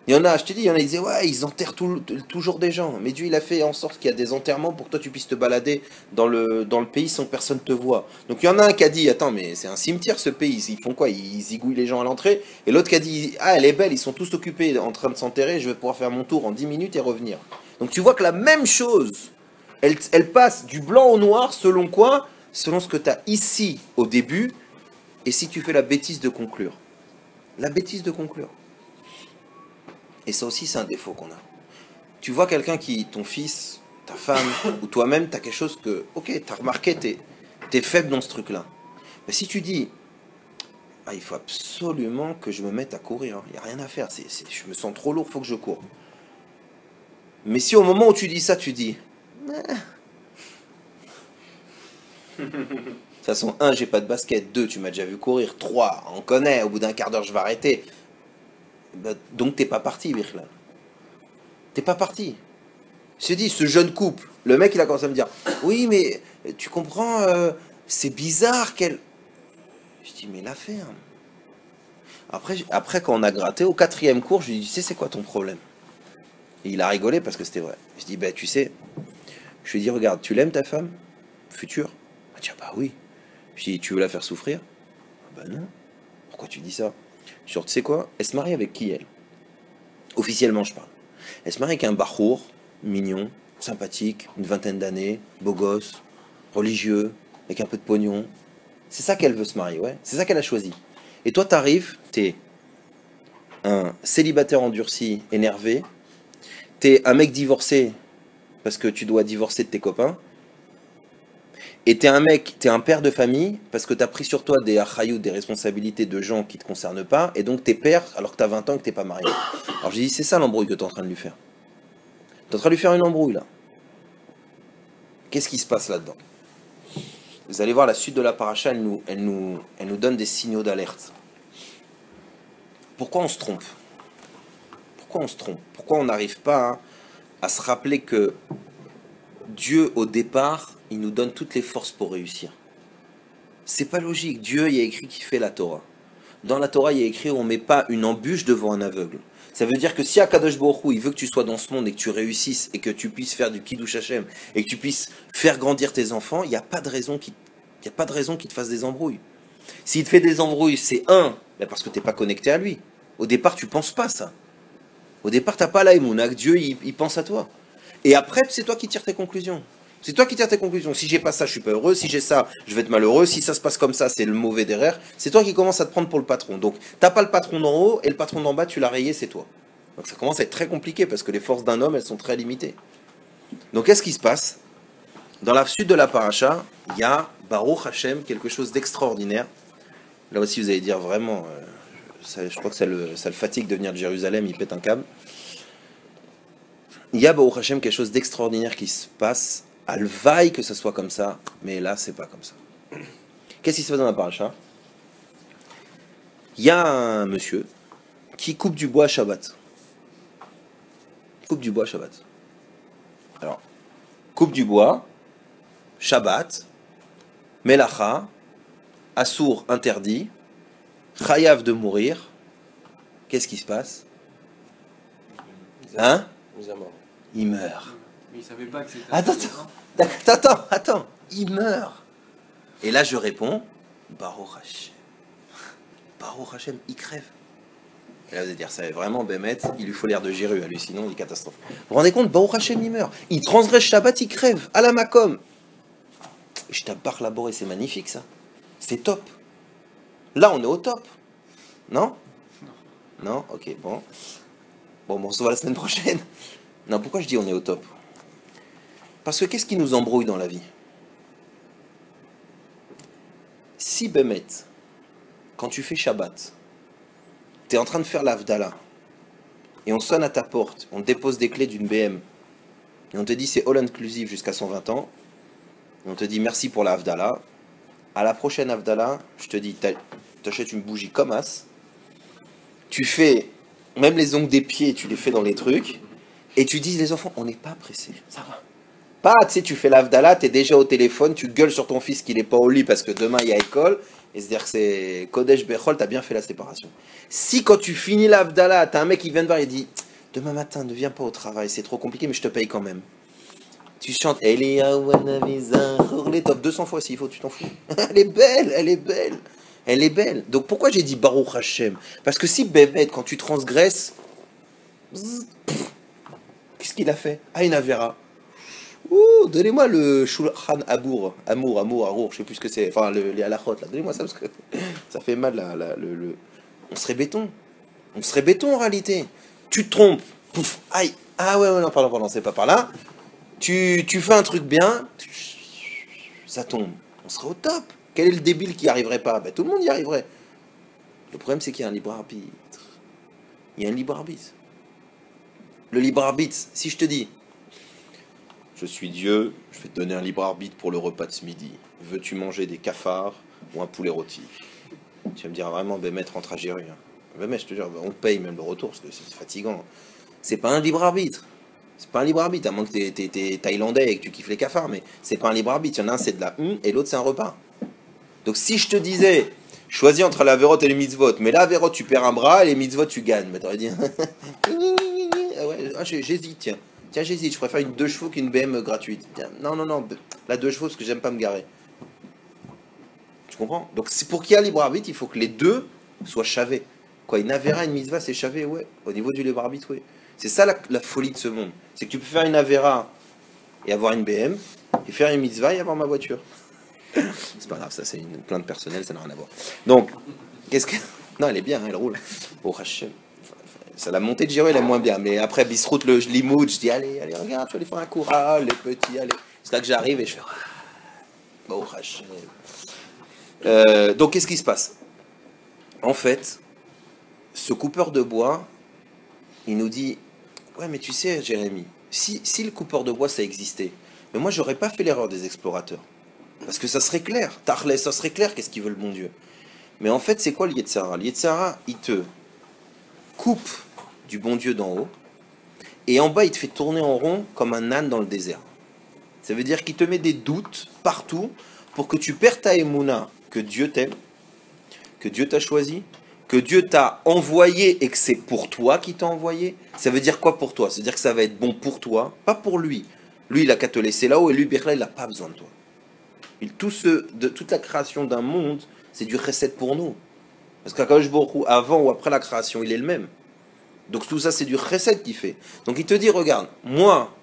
S1: Il y en a, je te dis, il y en a, ils disaient, ouais, ils enterrent toujours des gens. Mais Dieu, il a fait en sorte qu'il y a des enterrements pour que toi, tu puisses te balader dans le pays sans que personne te voie. Donc il y en a un qui a dit, attends, mais c'est un cimetière ce pays, ils font quoi? Ils zigouillent les gens à l'entrée. Et l'autre qui a dit, ah, elle est belle, ils sont tous occupés en train de s'enterrer, je vais pouvoir faire mon tour en 10 minutes et revenir. Donc tu vois que la même chose, elle passe du blanc au noir, selon quoi? Selon ce que tu as ici au début, et si tu fais la bêtise de conclure. La bêtise de conclure. Et ça aussi, c'est un défaut qu'on a. Tu vois quelqu'un qui, ton fils, ta femme, ou toi-même, tu as quelque chose que, ok, tu as remarqué, tu es faible dans ce truc-là. Mais si tu dis, ah, il faut absolument que je me mette à courir, il n'y a rien à faire, je me sens trop lourd, il faut que je cours. Mais si au moment où tu dis ça, tu dis, de toute façon, 1, j'ai pas de basket, 2, tu m'as déjà vu courir, 3, on connaît, au bout d'un quart d'heure, je vais arrêter. Donc t'es pas parti, Birklal. T'es pas parti. Je te dis, ce jeune couple, le mec il a commencé à me dire, oui mais tu comprends, c'est bizarre qu'elle... Je dis, mais la ferme. Après quand on a gratté, au 4e cours, je lui ai dit, tu sais c'est quoi ton problème? Et il a rigolé parce que c'était vrai. Je dis, bah tu sais, je lui ai dit, regarde, tu l'aimes ta femme future? Il m'a dit, ah bah oui. Je lui ai dit, tu veux la faire souffrir? Ah bah non. Pourquoi tu dis ça? Genre, tu sais quoi? Elle se marie avec qui, elle? Officiellement, je parle. Elle se marie avec un bachour, mignon, sympathique, une vingtaine d'années, beau gosse, religieux, avec un peu de pognon. C'est ça qu'elle veut se marier, ouais. C'est ça qu'elle a choisi. Et toi, t'arrives, t'es un célibataire endurci, énervé. T'es un mec divorcé, parce que tu dois divorcer de tes copains. Et t'es un père de famille, parce que t'as pris sur toi des achayou, des responsabilités de gens qui te concernent pas, et donc t'es père alors que t'as 20 ans et que t'es pas marié. Alors j'ai dit, c'est ça l'embrouille que t'es en train de lui faire. T'es en train de lui faire une embrouille, là. Qu'est-ce qui se passe là-dedans? Vous allez voir, la suite de la paracha, elle nous donne des signaux d'alerte. Pourquoi on se trompe? Pourquoi on se trompe? Pourquoi on n'arrive pas à se rappeler que Dieu, au départ, il nous donne toutes les forces pour réussir? C'est pas logique. Dieu, il y a écrit qu'il fait la Torah. Dans la Torah, il y a écrit on ne met pas une embûche devant un aveugle. Ça veut dire que si Akadosh Baruch Hu, il veut que tu sois dans ce monde et que tu réussisses et que tu puisses faire du Kiddush Hashem et que tu puisses faire grandir tes enfants, il n'y a pas de raison qu'il te fasse des embrouilles. S'il te fait des embrouilles, c'est parce que tu n'es pas connecté à lui. Au départ, tu ne penses pas ça. Au départ, tu n'as pas la émouna, que Dieu, il pense à toi. Et après, c'est toi qui tires tes conclusions. C'est toi qui tires tes conclusions. Si j'ai pas ça, je suis pas heureux. Si j'ai ça, je vais être malheureux. Si ça se passe comme ça, c'est le mauvais derrière. C'est toi qui commences à te prendre pour le patron. Donc, t'as pas le patron d'en haut et le patron d'en bas, tu l'as rayé, c'est toi. Donc, ça commence à être très compliqué parce que les forces d'un homme, elles sont très limitées. Donc, qu'est-ce qui se passe? Dans la suite de la paracha, il y a Baruch Hashem, quelque chose d'extraordinaire. Là aussi, vous allez dire vraiment, je crois que ça le fatigue de venir de Jérusalem, il pète un câble. Il y a Baruch Hashem quelque chose d'extraordinaire qui se passe. Alvaï que ce soit comme ça, mais là, c'est pas comme ça. Qu'est-ce qui se passe dans la paracha? Il y a un monsieur qui coupe du bois à Shabbat. Coupe du bois à Shabbat. Alors, coupe du bois, Shabbat, Melacha, Assour interdit, Chayav de mourir. Qu'est-ce qui se passe? Hein? Il meurt.
S2: Mais il savait pas que c'était...
S1: Attends, il meurt. Et là, je réponds, Baruch Hashem. Baruch Hashem, il crève. Et là, vous allez dire, ça vraiment, Bémet, il lui faut l'air de Jéru, à lui, sinon, il est catastrophe. Vous vous rendez compte, Baruch Hashem, il meurt. Il transgresse Shabbat, il crève, à la Makom. Je t'abbarre laboré, c'est magnifique, ça. C'est top. Là, on est au top. Non? Non? Ok, bon. Bon, on se voit la semaine prochaine. Non, pourquoi je dis on est au top? Parce que qu'est-ce qui nous embrouille dans la vie? Si Bémet, quand tu fais Shabbat, tu es en train de faire l'Avdallah, et on sonne à ta porte, on te dépose des clés d'une BM, et on te dit c'est all inclusive jusqu'à 120 ans, et on te dit merci pour l'Avdallah, à la prochaine Avdallah, je te dis, t'achètes une bougie comme as, tu fais, même les ongles des pieds, tu les fais dans les trucs, et tu dis les enfants, on n'est pas pressés, ça va. Pas, tu sais, tu fais l'Avdallah, tu es déjà au téléphone, tu gueules sur ton fils qu'il n'est pas au lit parce que demain il y a école, et c'est-à-dire que c'est Kodesh Bechol, tu as bien fait la séparation. Si quand tu finis l'Avdallah, tu as un mec qui vient te voir et dit demain matin, ne viens pas au travail, c'est trop compliqué, mais je te paye quand même. Tu chantes Eliyahu Hanavi les top 200 fois s'il faut, tu t'en fous. Elle est belle, elle est belle, elle est belle. Donc pourquoi j'ai dit Baruch Hashem? Parce que si Bémet, quand tu transgresses, qu'est-ce qu'il a fait? Ah, une Avera. Ouh, donnez-moi le Shulchan Amour, je sais plus ce que c'est, enfin les halachot là, donnez-moi ça parce que ça fait mal on serait béton en réalité. Tu te trompes, pouf, aïe, ah ouais, non, pardon, c'est pas par là. Tu fais un truc bien, ça tombe, on serait au top. Quel est le débile qui n'y arriverait pas? Ben, tout le monde y arriverait. Le problème c'est qu'il y a un libre arbitre. Il y a un libre arbitre. Le libre arbitre, si je te dis je suis Dieu, je vais te donner un libre arbitre pour le repas de ce midi. Veux-tu manger des cafards ou un poulet rôti? Tu vas me dire vraiment, Bémet, rentre à Jéru. Bémet, je te dis, on paye même le retour parce que c'est fatigant. C'est pas un libre arbitre. C'est pas un libre arbitre, à moins que t'es thaïlandais et que tu kiffes les cafards, mais c'est pas un libre arbitre. Il y en a un, c'est de la et l'autre, c'est un repas. Donc si je te disais, choisis entre la vérote et les mitzvot, mais la vérote, tu perds un bras et les mitzvot, tu gagnes. Mais t'aurais dit, ouais, j'hésite, tiens. Tiens, j'hésite, je préfère une 2 chevaux qu'une BM gratuite. Tiens, non, la 2 chevaux parce que j'aime pas me garer. Tu comprends? Donc, c'est pour qu'il y ait un libre arbitre, il faut que les deux soient chavés. Quoi, une Avera, une mitzvah, c'est chavé, ouais. Au niveau du libre arbitre, ouais. C'est ça la folie de ce monde. C'est que tu peux faire une Avera et avoir une BM, et faire une mitzvah et avoir ma voiture. C'est pas grave, ça, c'est une plainte personnelle, ça n'a rien à voir. Donc, qu'est-ce que. Non, elle est bien, hein, elle roule. Oh, Hachem. Ça, la montée de Jéru, elle est moins bien. Mais après, Bisrout, le Limoud, je dis, allez, regarde, tu vas aller faire un cours. Ah, les petits, allez. C'est là que j'arrive et je fais, oh, Hachem. Donc, qu'est-ce qui se passe? En fait, ce coupeur de bois, il nous dit, ouais, mais tu sais, Jérémie, si le coupeur de bois, ça existait, mais moi, j'aurais pas fait l'erreur des explorateurs. Parce que ça serait clair. Tarles, ça serait clair qu'est-ce qu'il veut le bon Dieu. Mais en fait, c'est quoi le Yetzara? Le Yetzara, il te coupe du bon Dieu d'en haut, et en bas, il te fait tourner en rond comme un âne dans le désert. Ça veut dire qu'il te met des doutes partout pour que tu perds ta émouna, que Dieu t'aime, que Dieu t'a choisi, que Dieu t'a envoyé et que c'est pour toi qu'il t'a envoyé. Ça veut dire quoi pour toi? Ça veut dire que ça va être bon pour toi, pas pour lui. Lui, il a qu'à te laisser là-haut, et lui, Birla, il n'a pas besoin de toi. Toute la création d'un monde, c'est du chesed pour nous. Parce qu'Akadosh Baruch Hu, avant ou après la création, il est le même. Donc tout ça, c'est du chesed qu'il fait. Donc il te dit, regarde, moi,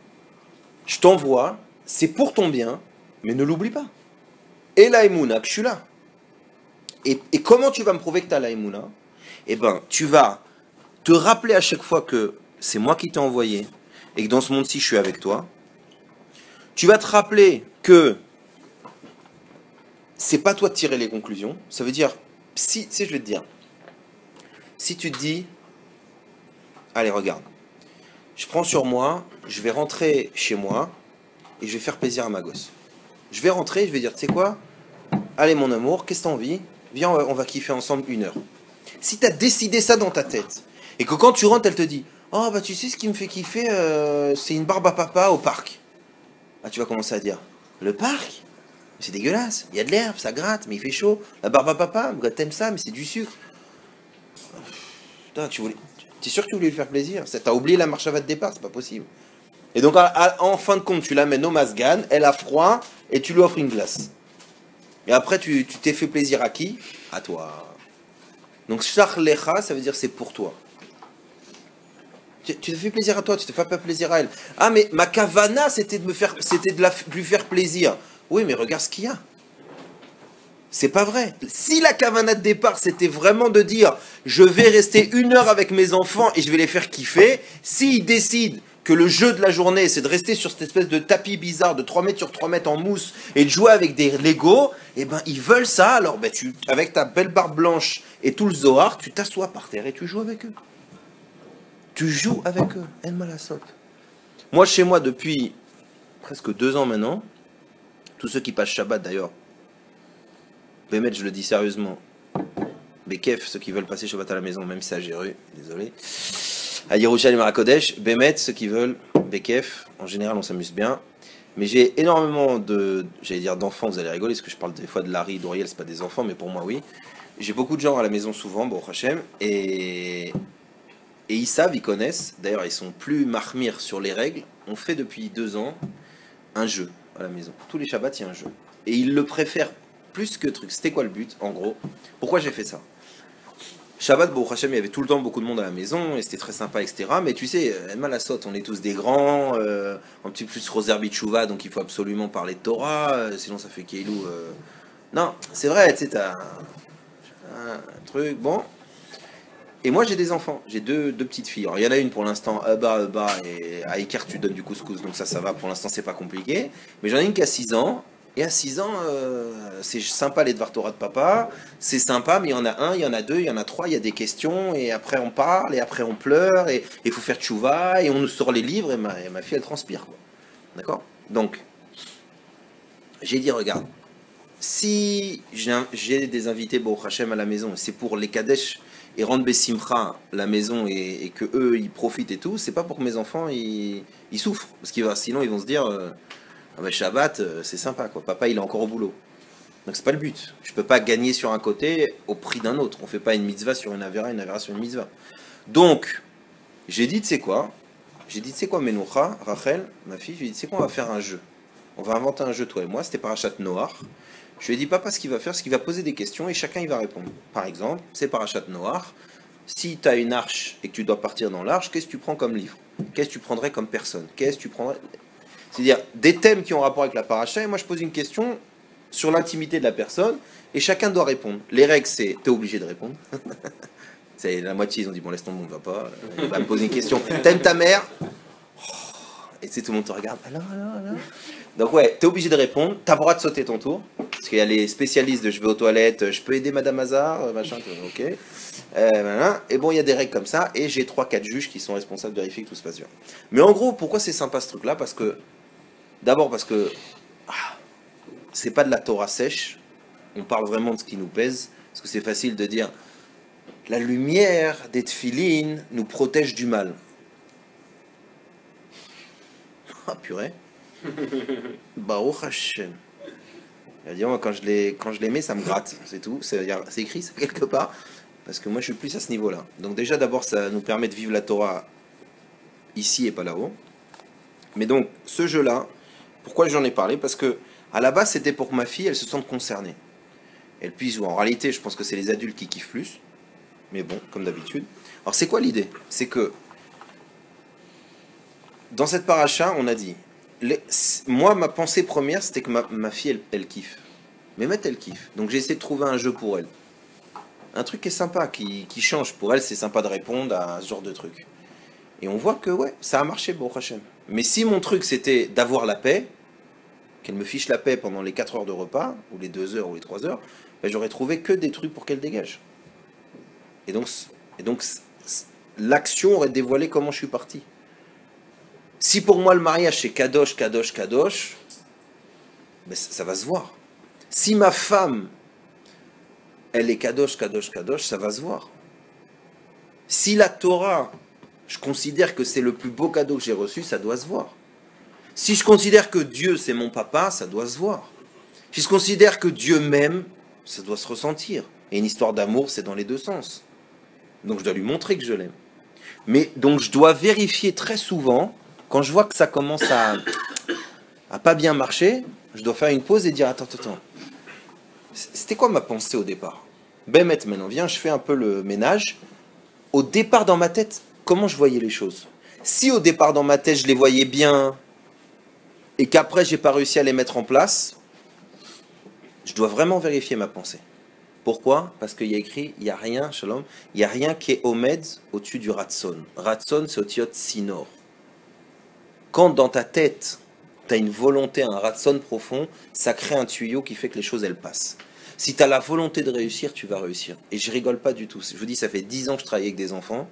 S1: je t'envoie, c'est pour ton bien, mais ne l'oublie pas. Et la Emouna, que je suis là. Et comment tu vas me prouver que tu as la Emouna? Eh ben, tu vas te rappeler à chaque fois que c'est moi qui t'ai envoyé et que dans ce monde-ci, je suis avec toi. Tu vas te rappeler que c'est pas toi de tirer les conclusions. Ça veut dire, si je vais te dire, si tu te dis, allez, regarde, je prends sur moi, je vais rentrer chez moi et je vais faire plaisir à ma gosse. Je vais rentrer, je vais dire, tu sais quoi? Allez, mon amour, qu'est-ce que t'as envie? Viens, on va kiffer ensemble 1 heure. Si t'as décidé ça dans ta tête, et que quand tu rentres, elle te dit, oh, bah tu sais, ce qui me fait kiffer, c'est une barbe à papa au parc. Ah, tu vas commencer à dire, le parc? C'est dégueulasse, il y a de l'herbe, ça gratte, mais il fait chaud. La barbe à papa, t'aimes ça, mais c'est du sucre. Putain, t'es sûr que tu voulais lui faire plaisir? T'as oublié la marche à de départ, c'est pas possible. Et donc, en fin de compte, tu l'amènes au Masgan, elle a froid, et tu lui offres une glace. Et après, tu t'es fait plaisir à qui? À toi. Donc, Shachlecha, ça veut dire c'est pour toi. Tu te fais plaisir à toi, tu te fais pas plaisir à elle. Ah, mais ma kavana, c'était de lui faire plaisir. Oui, mais regarde ce qu'il y a. C'est pas vrai. Si la kavana de départ, c'était vraiment de dire je vais rester 1 heure avec mes enfants et je vais les faire kiffer, s'ils décident que le jeu de la journée, c'est de rester sur cette espèce de tapis bizarre de 3 mètres sur 3 mètres en mousse et de jouer avec des Legos, eh ben ils veulent ça, alors ben, avec ta belle barbe blanche et tout le Zohar, tu t'assois par terre et tu joues avec eux. Tu joues avec eux. En malasot. Moi, chez moi, depuis presque 2 ans maintenant, tous ceux qui passent Shabbat d'ailleurs, Bémet, je le dis sérieusement, Bekef, ceux qui veulent passer Shabbat à la maison, même si c'est à Jéru, désolé. À Yerushalayim et à Kodesh, Bémet, ceux qui veulent, Bekef, en général on s'amuse bien. Mais j'ai énormément d'enfants, vous allez rigoler, parce que je parle des fois de Larry, d'Oriel, c'est pas des enfants, mais pour moi oui. J'ai beaucoup de gens à la maison souvent, Baruch Hashem, et ils savent, ils connaissent, d'ailleurs ils sont plus marmir sur les règles. On fait depuis 2 ans un jeu à la maison. Tous les Shabbats, il y a un jeu. Et ils le préfèrent plus que truc. C'était quoi le but, en gros? Pourquoi j'ai fait ça? Shabbat, Baruch Hashem, il y avait tout le temps beaucoup de monde à la maison, et c'était très sympa, etc. Mais tu sais, Malasot, on est tous des grands, un petit plus Roser Bichouva, donc il faut absolument parler de Torah, sinon ça fait Keilou. Non, c'est vrai, tu sais, t'as un truc, bon. Et moi j'ai des enfants, j'ai deux petites filles. Alors il y en a une pour l'instant, et à Iker tu donnes du couscous, donc ça va, pour l'instant c'est pas compliqué. Mais j'en ai une qui a 6 ans, et à 6 ans, c'est sympa les devoirs Torah de papa, c'est sympa, mais il y en a un, il y en a deux, il y en a trois, il y a des questions, et après on parle, et après on pleure, et il faut faire tchouva, et on nous sort les livres, et ma fille elle transpire, quoi. D'accord? Donc, j'ai dit, regarde, si j'ai des invités Baruch Hashem à la maison, c'est pour les Kadesh et rendre Bessimcha la maison et que eux ils profitent et tout, c'est pas pour que mes enfants ils souffrent, parce sinon ils vont se dire ah ben Shabbat c'est sympa quoi, papa il est encore au boulot. Donc c'est pas le but. Je peux pas gagner sur un côté au prix d'un autre. On fait pas une mitzvah sur une avera sur une mitzvah. Donc j'ai dit tu sais quoi? J'ai dit tu sais quoi Menoucha, Rachel, ma fille, j'ai dit tu sais quoi on va faire un jeu. On va inventer un jeu toi et moi, c'était Parashat Noach. Je lui ai dit, papa, ce qu'il va faire, c'est qu'il va poser des questions et chacun il va répondre. Par exemple, c'est Parashat Noach. Si tu as une arche et que tu dois partir dans l'arche, qu'est-ce que tu prends comme livre? Qu'est-ce que tu prendrais comme personne? Qu'est-ce que tu prendrais? C'est-à-dire des thèmes qui ont rapport avec la paracha, et moi je pose une question sur l'intimité de la personne et chacun doit répondre. Les règles, c'est t'es obligé de répondre. C'est la moitié, ils ont dit, bon, laisse tomber, on ne va pas. Il va me poser une question. T'aimes ta mère? Et c'est tout le monde te regarde. Alors. Donc ouais, t'es obligé de répondre. T'as le droit de sauter ton tour. Parce qu'il y a les spécialistes de je vais aux toilettes, je peux aider Madame Hazard, machin, ok. Voilà. Et bon, il y a des règles comme ça. Et j'ai 3-4 juges qui sont responsables de vérifier que tout se passe bien. Mais en gros, pourquoi c'est sympa ce truc-là? Parce que, d'abord parce que c'est pas de la Torah sèche. On parle vraiment de ce qui nous pèse. Parce que c'est facile de dire la lumière des tefilines nous protège du mal. Ah purée. Baruch Hashem. Moi, quand je les mets, ça me gratte, c'est tout. C'est écrit ça quelque part. Parce que moi, je suis plus à ce niveau-là. Donc déjà, d'abord, ça nous permet de vivre la Torah ici et pas là-haut. Mais donc, ce jeu-là, pourquoi j'en ai parlé? Parce que à la base, c'était pour que ma fille, elle se sente concernée. Elle puisse jouer. En réalité, je pense que c'est les adultes qui kiffent plus. Mais bon, comme d'habitude. Alors, c'est quoi l'idée? C'est que dans cette paracha, on a dit moi, ma pensée première, c'était que ma fille, elle kiffe. Mais Mehmet, elle kiffe. Donc j'ai essayé de trouver un jeu pour elle. Un truc qui est sympa, qui change. Pour elle, c'est sympa de répondre à ce genre de truc. Et on voit que, ouais, ça a marché, bon Hachem. Mais si mon truc, c'était d'avoir la paix, qu'elle me fiche la paix pendant les 4 heures de repas, ou les 2 heures, ou les 3 heures, ben, j'aurais trouvé que des trucs pour qu'elle dégage. Et donc, l'action aurait dévoilé comment je suis parti. Si pour moi le mariage c'est kadosh, kadosh, kadosh, ben ça va se voir. Si ma femme, elle est kadosh, kadosh, kadosh, ça va se voir. Si la Torah, je considère que c'est le plus beau cadeau que j'ai reçu, ça doit se voir. Si je considère que Dieu c'est mon papa, ça doit se voir. Si je considère que Dieu m'aime, ça doit se ressentir. Et une histoire d'amour, c'est dans les deux sens. Donc je dois lui montrer que je l'aime. Mais donc je dois vérifier très souvent, quand je vois que ça commence à pas bien marcher, je dois faire une pause et dire attends. C'était quoi ma pensée au départ? Bémet, maintenant, viens, je fais un peu le ménage. Au départ dans ma tête, comment je voyais les choses? Si au départ dans ma tête je les voyais bien et qu'après j'ai pas réussi à les mettre en place, je dois vraiment vérifier ma pensée. Pourquoi? Parce qu'il y a écrit, il n'y a rien, shalom, il n'y a rien qui est omed au-dessus du ratson. Ratson, c'est au-tiot sinor. Quand dans ta tête, tu as une volonté, un ratson profond, ça crée un tuyau qui fait que les choses, elles passent. Si tu as la volonté de réussir, tu vas réussir. Et je rigole pas du tout. Je vous dis, ça fait 10 ans que je travaille avec des enfants.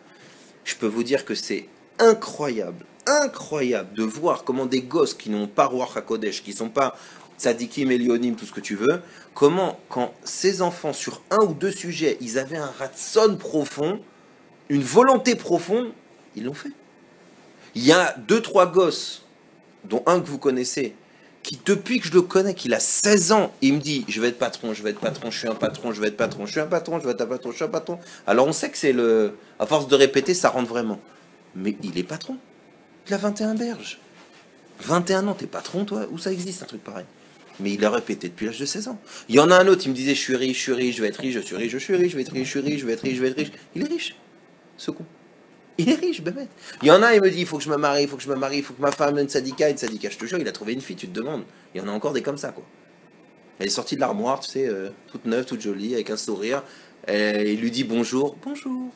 S1: Je peux vous dire que c'est incroyable de voir comment des gosses qui n'ont pas Ruach HaKodesh, qui ne sont pas tzadikim, elionim, tout ce que tu veux, comment, quand ces enfants, sur un ou deux sujets, ils avaient un ratson profond, une volonté profonde, ils l'ont fait. Il y a 2-3 gosses, dont un que vous connaissez, qui depuis que je le connais, qu'il a 16 ans, il me dit, je vais être patron, je suis un patron, je vais être patron, je suis un patron, je vais être un patron, je suis un patron. Alors on sait que c'est le... À force de répéter, ça rentre vraiment. Mais il est patron. Il a 21 berges. 21 ans, t'es patron, toi? Où ça existe un truc pareil? Mais il a répété depuis l'âge de 16 ans. Il y en a un autre, il me disait, je suis riche, je vais être riche, je suis riche, je suis riche, je vais être riche, je suis riche, je vais être riche, je vais être riche. Il est riche, ce con. Il est riche, Bémet. Il y en a un, il me dit, il faut que je me marie, il faut que ma femme ait une sadika. Je te jure, il a trouvé une fille, tu te demandes. Il y en a encore des comme ça, quoi. Elle est sortie de l'armoire, tu sais, toute neuve, toute jolie, avec un sourire. Et il lui dit bonjour. Bonjour.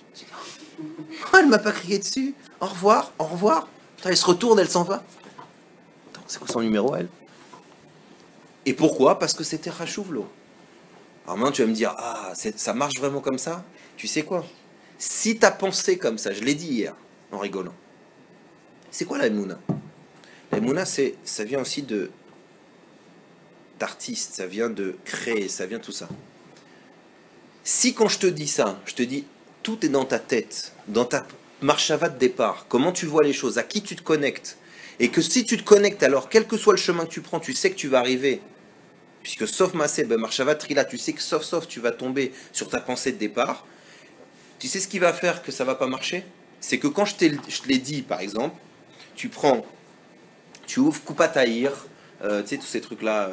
S1: Oh, elle m'a pas crié dessus. Au revoir, au revoir. Attends, elle se retourne, elle s'en va. Attends, c'est quoi son numéro, elle? Et pourquoi? Parce que c'était Rachouvlo. Alors maintenant, tu vas me dire, ah, ça marche vraiment comme ça? Tu sais quoi? Si tu as pensé comme ça, je l'ai dit hier, en rigolant, c'est quoi la Emouna? La Emouna, ça vient aussi d'artiste, ça vient de créer, ça vient tout ça. Si quand je te dis ça, je te dis, tout est dans ta tête, dans ta marchava de départ, comment tu vois les choses, à qui tu te connectes, et que si tu te connectes, alors quel que soit le chemin que tu prends, tu sais que tu vas arriver, puisque sauf Massé, ben marchava trila, tu sais que sauf, tu vas tomber sur ta pensée de départ. Tu sais ce qui va faire que ça va pas marcher? C'est que quand je te l'ai dit, par exemple, tu ouvres Kupa Tahir, tu sais, tous ces trucs-là,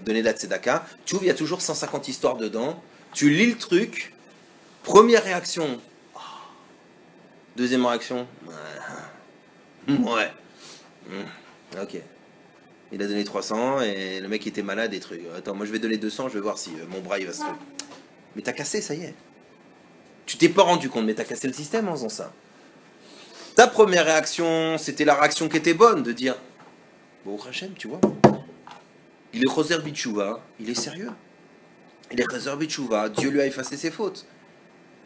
S1: de Nedat Tzedaka, tu ouvres, il y a toujours 150 histoires dedans, tu lis le truc, première réaction, oh. Deuxième réaction, ouais, ok. Il a donné 300 et le mec était malade et trucs. Attends, moi je vais donner 200, je vais voir si mon bras il va se... Mais t'as cassé, ça y est. Tu t'es pas rendu compte, mais t'as cassé le système en faisant ça. Ta première réaction, c'était la réaction qui était bonne, de dire, bon, Hachem, tu vois, il est Choser Bitchouva, il est sérieux. Il est Choser Bitchouva, Dieu lui a effacé ses fautes.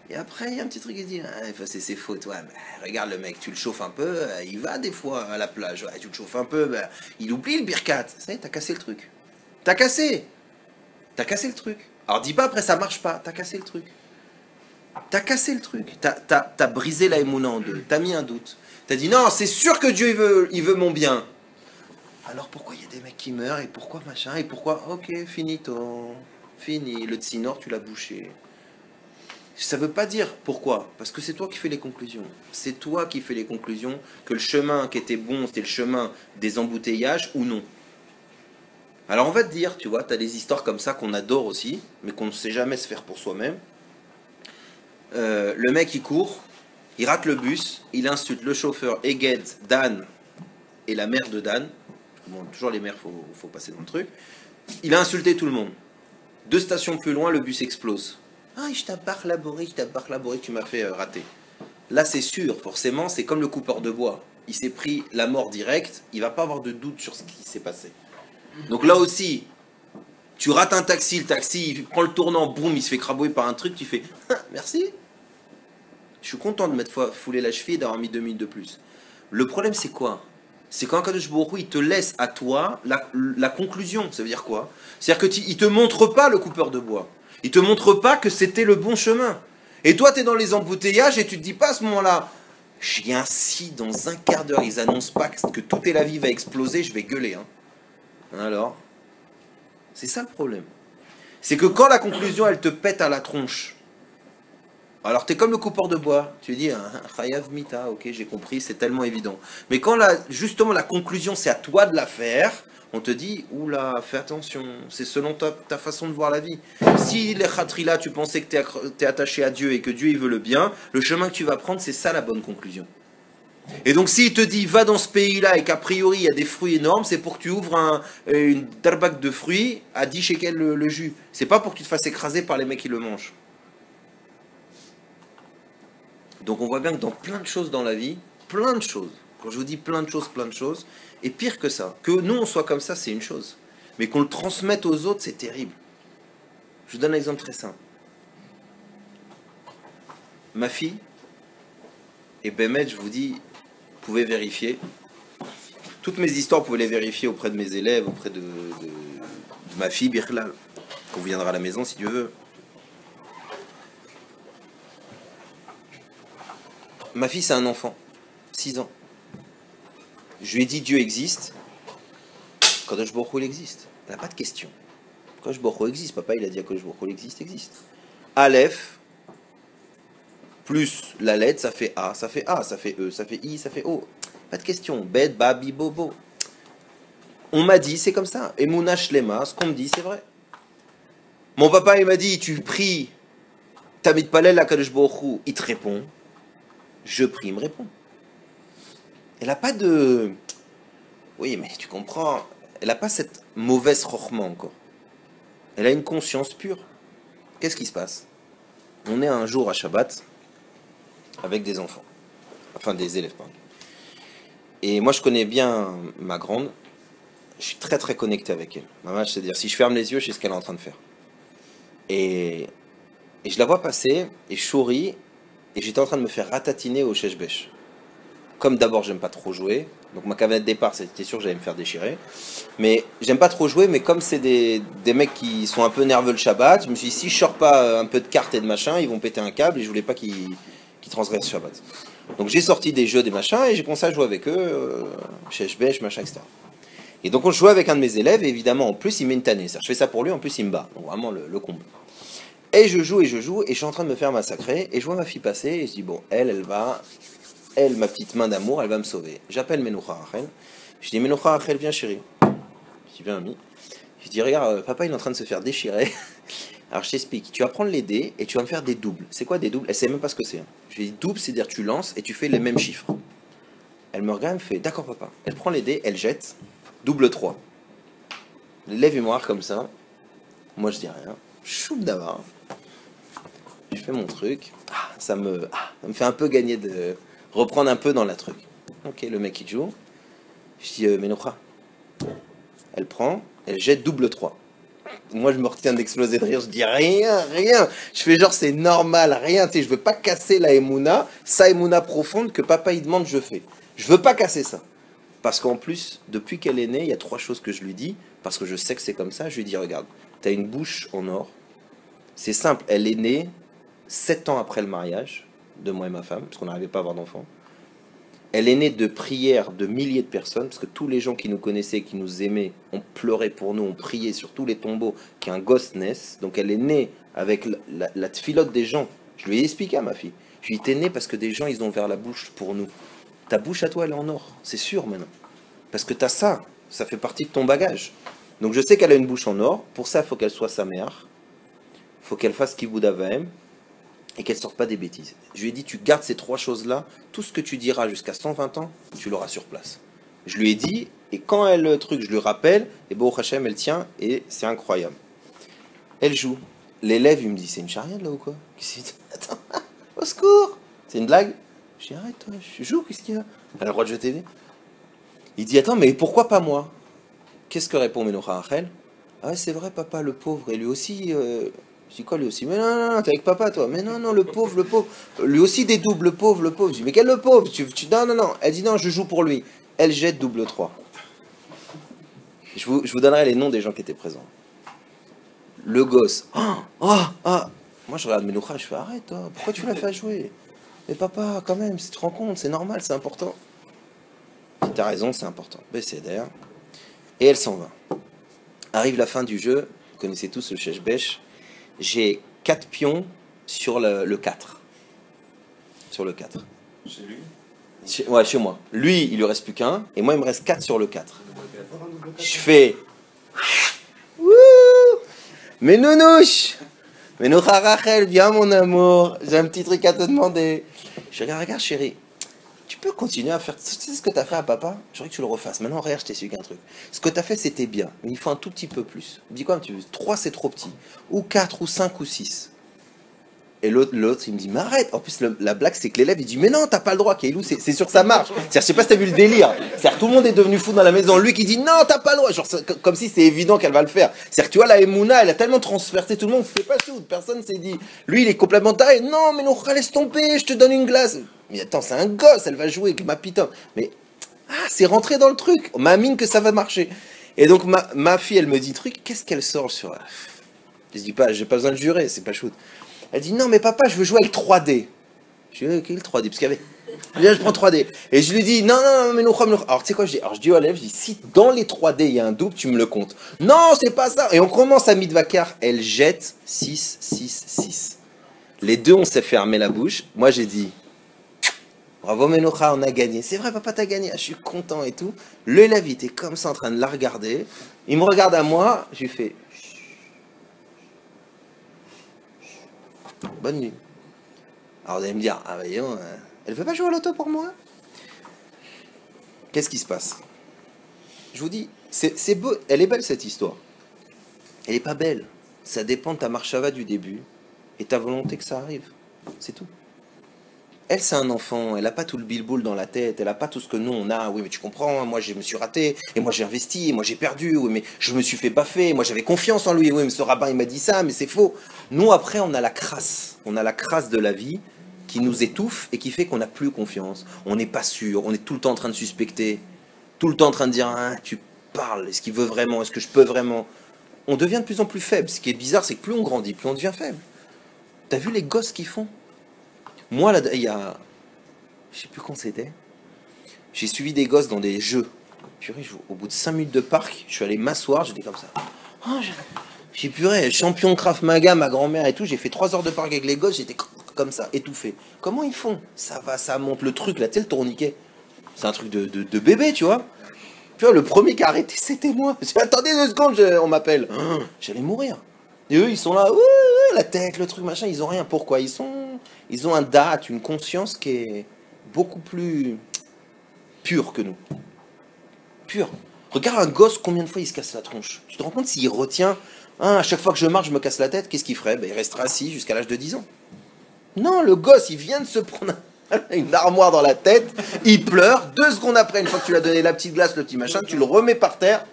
S1: Et après, il y a un petit truc qui dit, ah, effacer ses fautes, ouais, mais regarde le mec, tu le chauffes un peu, il va des fois à la plage, ouais, tu le chauffes un peu, bah, il oublie le birkat. Ça y est, t'as cassé le truc. T'as cassé le truc. Alors dis pas après ça marche pas, t'as cassé le truc. T'as cassé le truc, t'as brisé la émouna en deux, t'as mis un doute. T'as dit non, c'est sûr que Dieu il veut mon bien. Alors pourquoi il y a des mecs qui meurent et pourquoi machin et pourquoi ok, finito, fini, le tsinor tu l'as bouché. Ça veut pas dire pourquoi, parce que c'est toi qui fais les conclusions. C'est toi qui fais les conclusions que le chemin qui était bon c'était le chemin des embouteillages ou non. Alors on va te dire, tu vois, t'as des histoires comme ça qu'on adore aussi, mais qu'on ne sait jamais se faire pour soi-même. Le mec il court, il rate le bus, il insulte le chauffeur Eged, Dan et la mère de Dan. bon, toujours les mères, faut passer dans le truc. Il a insulté tout le monde. 2 stations plus loin, le bus explose. Ah, je t'abbarre laboré, tu m'as fait rater. Là, c'est sûr, forcément, c'est comme le coupeur de bois. Il s'est pris la mort directe, il va pas avoir de doute sur ce qui s'est passé. Donc là aussi, tu rates un taxi, le taxi, il prend le tournant, boum, il se fait crabouiller par un truc, tu fais ah, merci. Je suis content de m'être foulé la cheville et d'avoir mis 2 minutes de plus. Le problème, c'est quoi? C'est quand Kadosh Baruch Hu, il te laisse à toi la conclusion. Ça veut dire quoi? C'est-à-dire qu'il ne te montre pas le coupeur de bois. Il ne te montre pas que c'était le bon chemin. Et toi, tu es dans les embouteillages et tu te dis pas à ce moment-là, chien, si dans un quart d'heure, ils annoncent pas que tout est la vie va exploser, je vais gueuler. Hein. Alors, c'est ça le problème. C'est que quand la conclusion, elle te pète à la tronche, alors tu es comme le coupeur de bois, tu dis, Chayav Mita, ok, j'ai compris, c'est tellement évident. Mais quand justement la conclusion, c'est à toi de la faire, on te dit, oula, fais attention, c'est selon ta façon de voir la vie. Si les khatrila, tu pensais que tu es attaché à Dieu et que Dieu il veut le bien, le chemin que tu vas prendre, c'est ça la bonne conclusion. Et donc s'il te dit, va dans ce pays-là et qu'a priori il y a des fruits énormes, c'est pour que tu ouvres une darbak de fruits à 10 shekels le jus. C'est pas pour que tu te fasses écraser par les mecs qui le mangent. Donc on voit bien que dans plein de choses dans la vie, plein de choses, quand je vous dis plein de choses, et pire que ça, que nous on soit comme ça, c'est une chose. Mais qu'on le transmette aux autres, c'est terrible. Je vous donne un exemple très simple. Ma fille, et Bémet, je vous dis, vous pouvez vérifier. Toutes mes histoires, vous pouvez les vérifier auprès de mes élèves, auprès de ma fille, Birlal, qu'on viendra à la maison si Dieu veut. Ma fille, c'est un enfant, 6 ans. Je lui ai dit Dieu existe. Kadosh Baruch Hu, il existe. Il n'y a pas de question. Kadosh Baruch Hu existe. Papa, il a dit à Kadosh Baruch Hu, il existe. Aleph, plus la lettre, ça fait A, ça fait A, ça fait E, ça fait I, ça fait O. Pas de question. Bet, babi, bobo. On m'a dit, c'est comme ça. Emouna Shlema, ce qu'on me dit, c'est vrai. Mon papa, il m'a dit, tu pries, Tamid Palel à Kadosh Baruch Hu, il te répond. Je prie, il me répond. Elle n'a pas de... Oui, mais tu comprends, elle n'a pas cette mauvaise rochma encore. Elle a une conscience pure. Qu'est-ce qui se passe? On est un jour à Shabbat avec des enfants. Enfin, des élèves, pardon. Et moi, je connais bien ma grande. Je suis très, très connecté avec elle. Maman, c'est-à-dire, si je ferme les yeux, je sais ce qu'elle est en train de faire. Et je la vois passer, et je souris, et j'étais en train de me faire ratatiner au chèche-bêche. Comme d'abord, j'aime pas trop jouer. Donc ma caverne de départ, c'était sûr que j'allais me faire déchirer. Mais j'aime pas trop jouer, mais comme c'est des mecs qui sont un peu nerveux le Shabbat, je me suis dit, si je sors pas un peu de cartes et de machin, ils vont péter un câble, et je voulais pas qu'ils transgressent le Shabbat. Donc j'ai sorti des jeux, des machins, et j'ai commencé à jouer avec eux, chèche-bêche, machin, etc. Et donc on jouait avec un de mes élèves, et évidemment, en plus, il met une tannée. Je fais ça pour lui, en plus, il me bat. Donc vraiment, le comble. Et je joue, et je suis en train de me faire massacrer, et je vois ma fille passer, et je dis, bon, elle, ma petite main d'amour, elle va me sauver. J'appelle Menoucha Rachel, je dis, Menoucha Rachel, viens chérie. Je dis, viens ami. Je dis, regarde, papa il est en train de se faire déchirer. Alors je t'explique, tu vas prendre les dés, et tu vas me faire des doubles. C'est quoi des doubles? Elle sait même pas ce que c'est. Je lui dis, double, c'est-à-dire tu lances, et tu fais les mêmes chiffres. Elle me regarde, elle me fait, d'accord papa. Elle prend les dés, elle jette, double 3. Lève mémoire comme ça. Moi je dis rien. Choup d'abord. Je fais mon truc, ça me fait un peu gagner de reprendre un peu dans la truc. Ok, le mec il joue. Je dis Menoucha. Elle prend, elle jette double 3. Moi je me retiens d'exploser de rire, je dis rien. Je fais genre c'est normal, rien. Tu sais, je veux pas casser la Emouna, sa Emouna profonde que papa il demande, je fais. Je veux pas casser ça. Parce qu'en plus, depuis qu'elle est née, il y a 3 choses que je lui dis, parce que je sais que c'est comme ça. Je lui dis regarde, t'as une bouche en or. C'est simple, elle est née 7 ans après le mariage de moi et ma femme, parce qu'on n'arrivait pas à avoir d'enfants. Elle est née de prières de milliers de personnes, parce que tous les gens qui nous connaissaient, qui nous aimaient, ont pleuré pour nous, ont prié sur tous les tombeaux qu'un gosse naisse. Donc elle est née avec la tfilote des gens. Je lui ai expliqué à ma fille. Je lui ai dit, t'es née parce que des gens, ils ont ouvert la bouche pour nous. Ta bouche à toi, elle est en or, c'est sûr maintenant. Parce que t'as ça, ça fait partie de ton bagage. Donc je sais qu'elle a une bouche en or, pour ça, il faut qu'elle soit sa mère. Il faut qu'elle fasse Kibboud Avaim. Et qu'elle ne sorte pas des bêtises. Je lui ai dit, tu gardes ces 3 choses-là, tout ce que tu diras jusqu'à 120 ans, tu l'auras sur place. Je lui ai dit, et quand elle le truc, je lui rappelle, et bon, Hachem, elle tient, et c'est incroyable. Elle joue. L'élève, il me dit, c'est une charriade là ou quoi? Attends, au secours! C'est une blague? Je dis, arrête toi, je joue, qu'est-ce qu'il y a? Elle a le droit de jeter des. Il dit, attends, mais pourquoi pas moi? Qu'est-ce que répond Menucha Rachel? Ah ouais, c'est vrai, papa, le pauvre, et lui aussi. Je dis quoi, lui aussi? Mais non, non, non, t'es avec papa, toi. Mais non, non, le pauvre, le pauvre. Lui aussi des doubles, le pauvre, le pauvre. Je dis, mais quel le pauvre? Non, non, non. Elle dit, non, je joue pour lui. Elle jette double 3. Je vous donnerai les noms des gens qui étaient présents. Le gosse. Ah, ah, ah. Moi, je regarde Menucha, je fais, arrête, toi, pourquoi tu l'as fait jouer? Mais papa, quand même, tu te rends compte, c'est normal, c'est important. T'as raison, c'est important. BCDR. Et elle s'en va. Arrive la fin du jeu, vous connaissez tous le chèche-bêche. J'ai 4 pions sur le 4. Sur le 4.
S2: Chez lui?
S1: Ouais, chez moi. Lui, il lui reste plus qu'un, et moi, il me reste 4 sur le 4. Je fais... Wouh! Mais nounouche! Mais nous, Rachel, viens mon amour, j'ai un petit truc à te demander. Je regarde, chérie, tu peux continuer à faire... Tu sais ce que tu as fait à papa? J'aurais que tu le refasses. Maintenant, regarde, je t'ai su qu'un truc. Ce que tu as fait, c'était bien, mais il faut un tout petit peu plus. Dis quoi, tu veux 3, c'est trop petit. Ou 4, ou 5, ou 6. Et l'autre, il me dit, mais arrête. En plus, la blague, c'est que l'élève, il dit, mais non, t'as pas le droit, Kailou, c'est sûr que ça marche. C'est-à-dire, je sais pas si t'as vu le délire. C'est-à-dire, tout le monde est devenu fou dans la maison. Lui qui dit, non, t'as pas le droit. Genre, comme si c'est évident qu'elle va le faire. C'est-à-dire, tu vois, la Emouna, elle a tellement transpercé tout le monde, c'était pas tout. Personne s'est dit, lui, il est complètement taré. Non, mais non, laisse tomber, je te donne une glace. Mais attends, c'est un gosse, elle va jouer avec ma putain. Mais, c'est rentré dans le truc. On m'amine que ça va marcher. Et donc, ma fille, elle me dit, truc, qu'est-ce qu'elle sort sur. Je dis pas, j'ai pas besoin de jurer, c'est pas shoot. Elle dit, non, mais papa, je veux jouer avec 3D. Je dis, ok, le 3D, parce qu'il y avait... Là, je prends 3D. Et je lui dis, non, non, non, mais non, alors, tu sais quoi, je dis au élève, je dis, si dans les 3D, il y a un double, tu me le comptes. Non, c'est pas ça. Et on commence à Midvakar, elle jette 6, 6, 6. Les deux, on s'est fermé la bouche. Moi, j'ai dit, bravo Menucha, on a gagné. C'est vrai, papa, t'as gagné. Ah, je suis content et tout. L'élève, il était comme ça en train de la regarder. Il me regarde à moi, je lui fais, bonne nuit. Alors vous allez me dire, ah voyons, elle veut pas jouer à l'auto pour moi? Qu'est-ce qui se passe? Je vous dis, c'est beau, elle est belle cette histoire. Elle est pas belle. Ça dépend de ta marchava du début et ta volonté que ça arrive. C'est tout. Elle, c'est un enfant, elle a pas tout le bilboul dans la tête, elle a pas tout ce que nous on a. Oui, mais tu comprends, moi je me suis raté, et moi j'ai investi, et moi j'ai perdu, oui, mais je me suis fait baffer, moi j'avais confiance en lui, oui, mais ce rabbin il m'a dit ça, mais c'est faux. Nous après on a la crasse de la vie qui nous étouffe et qui fait qu'on n'a plus confiance, on n'est pas sûr, on est tout le temps en train de suspecter, tout le temps en train de dire, hein, tu parles, est-ce qu'il veut vraiment, est-ce que je peux vraiment? On devient de plus en plus faible. Ce qui est bizarre, c'est que plus on grandit, plus on devient faible. T'as vu les gosses qu'ils font? Moi, là, il y a... Je sais plus quand c'était. J'ai suivi des gosses dans des jeux. Purée, au bout de 5 minutes de parc, je suis allé m'asseoir, j'étais comme ça. Oh, j'ai purée, champion de Krav Maga, ma grand-mère et tout, j'ai fait 3 heures de parc avec les gosses, j'étais comme ça, étouffé. Comment ils font? Ça va, ça monte, le truc, là, tu sais, le tourniquet. C'est un truc de bébé, tu vois. Puis le premier qui a arrêté, c'était moi. J'ai dit, attendez 2 secondes, on m'appelle. J'allais mourir. Et eux, ils sont là, la tête, le truc, machin, ils ont rien. Pourquoi? Ils ont un date, une conscience qui est beaucoup plus pure que nous. Pure. Regarde un gosse, combien de fois il se casse la tronche. Tu te rends compte s'il retient, hein, à chaque fois que je marche, je me casse la tête, qu'est-ce qu'il ferait? Ben, il restera assis jusqu'à l'âge de 10 ans. Non, le gosse, il vient de se prendre une armoire dans la tête, il pleure, 2 secondes après, une fois que tu lui as donné la petite glace, le petit machin, tu le remets par terre,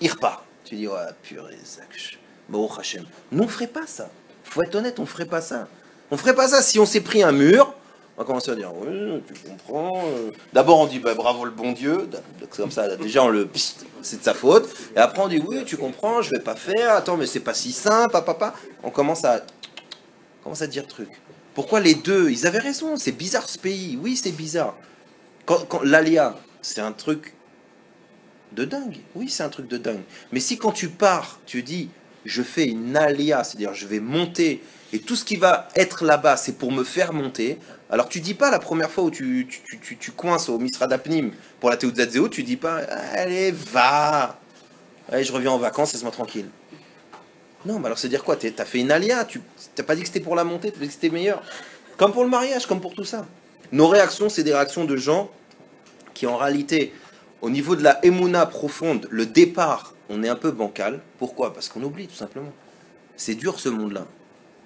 S1: il repart. Tu dis, ouais, purée, Zach. Bon, Hachem. Nous, on ferait pas ça. Faut être honnête, on ferait pas ça. On ferait pas ça si on s'est pris un mur. On va commencer à dire, oui, tu comprends. D'abord, on dit, bah, bravo le bon Dieu. Comme ça, déjà, c'est de sa faute. Et après, on dit, oui, tu comprends, je vais pas faire. Attends, mais c'est pas si simple, papa. On commence à dire truc. Pourquoi les deux? Ils avaient raison, c'est bizarre ce pays. Oui, c'est bizarre. Quand l'alia, c'est un truc de dingue. Oui, c'est un truc de dingue. Mais si quand tu pars, tu dis, je fais une alia, c'est-à-dire je vais monter, et tout ce qui va être là-bas, c'est pour me faire monter, alors tu dis pas la première fois où tu coinces au Misradapnim pour la Teutzat, tu dis pas, allez, va. Allez, je reviens en vacances, laisse-moi tranquille. Non, mais alors c'est dire quoi? T'as fait une alia, t'as pas dit que c'était pour la montée, t'as dit que c'était meilleur. Comme pour le mariage, comme pour tout ça. Nos réactions, c'est des réactions de gens qui en réalité Au niveau de la émouna profonde, le départ, on est un peu bancal. Pourquoi? Parce qu'on oublie tout simplement. C'est dur ce monde-là.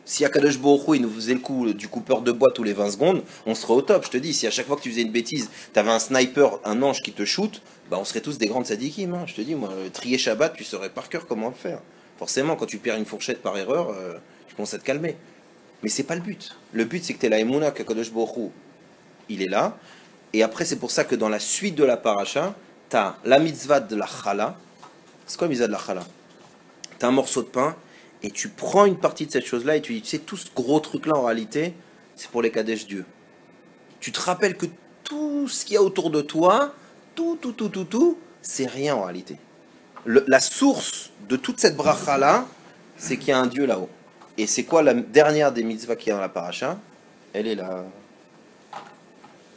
S1: Si Akadosh Baruch Hu, il nous faisait le coup du coupeur de bois tous les 20 secondes, on serait au top. Je te dis, si à chaque fois que tu faisais une bêtise, tu avais un sniper, un ange qui te shoot, bah on serait tous des grandes sadikim. Hein. Je te dis, moi, trier Shabbat, tu saurais par cœur comment le faire. Forcément, quand tu perds une fourchette par erreur, tu commences à te calmer. Mais c'est pas le but. Le but, c'est que tu es la émouna, qu'Akadosh Baruch Hu, il est là. Et après, c'est pour ça que dans la suite de la paracha, tu as la mitzvah de la chala. C'est quoi la mitzvah de la chala? Tu as un morceau de pain et tu prends une partie de cette chose-là et tu dis, tu sais, tout ce gros truc-là, en réalité, c'est pour les Kadesh Dieu. Tu te rappelles que tout ce qu'il y a autour de toi, tout, c'est rien en réalité. La source de toute cette bracha-là, c'est qu'il y a un Dieu là-haut. Et c'est quoi la dernière des mitzvahs qu'il y a dans la paracha? Elle est là.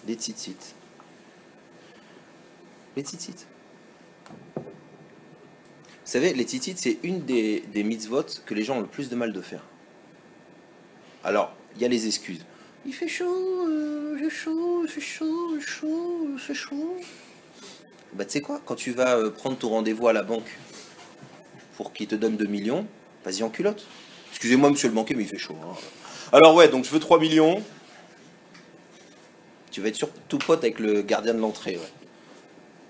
S1: Les tzitzit. Les tzitzit. Vous savez, les tzitzit, c'est une des mitzvot que les gens ont le plus de mal de faire. Alors, il y a les excuses. Il fait chaud, j'ai chaud, il fait chaud, il fait chaud, il fait chaud. Bah, tu sais quoi, quand tu vas prendre ton rendez-vous à la banque pour qu'ils te donnent 2 millions, vas-y en culotte. Excusez-moi, monsieur le banquier, mais il fait chaud. Hein. Alors, ouais, donc je veux 3 millions. Tu vas être surtout pote avec le gardien de l'entrée. Ouais.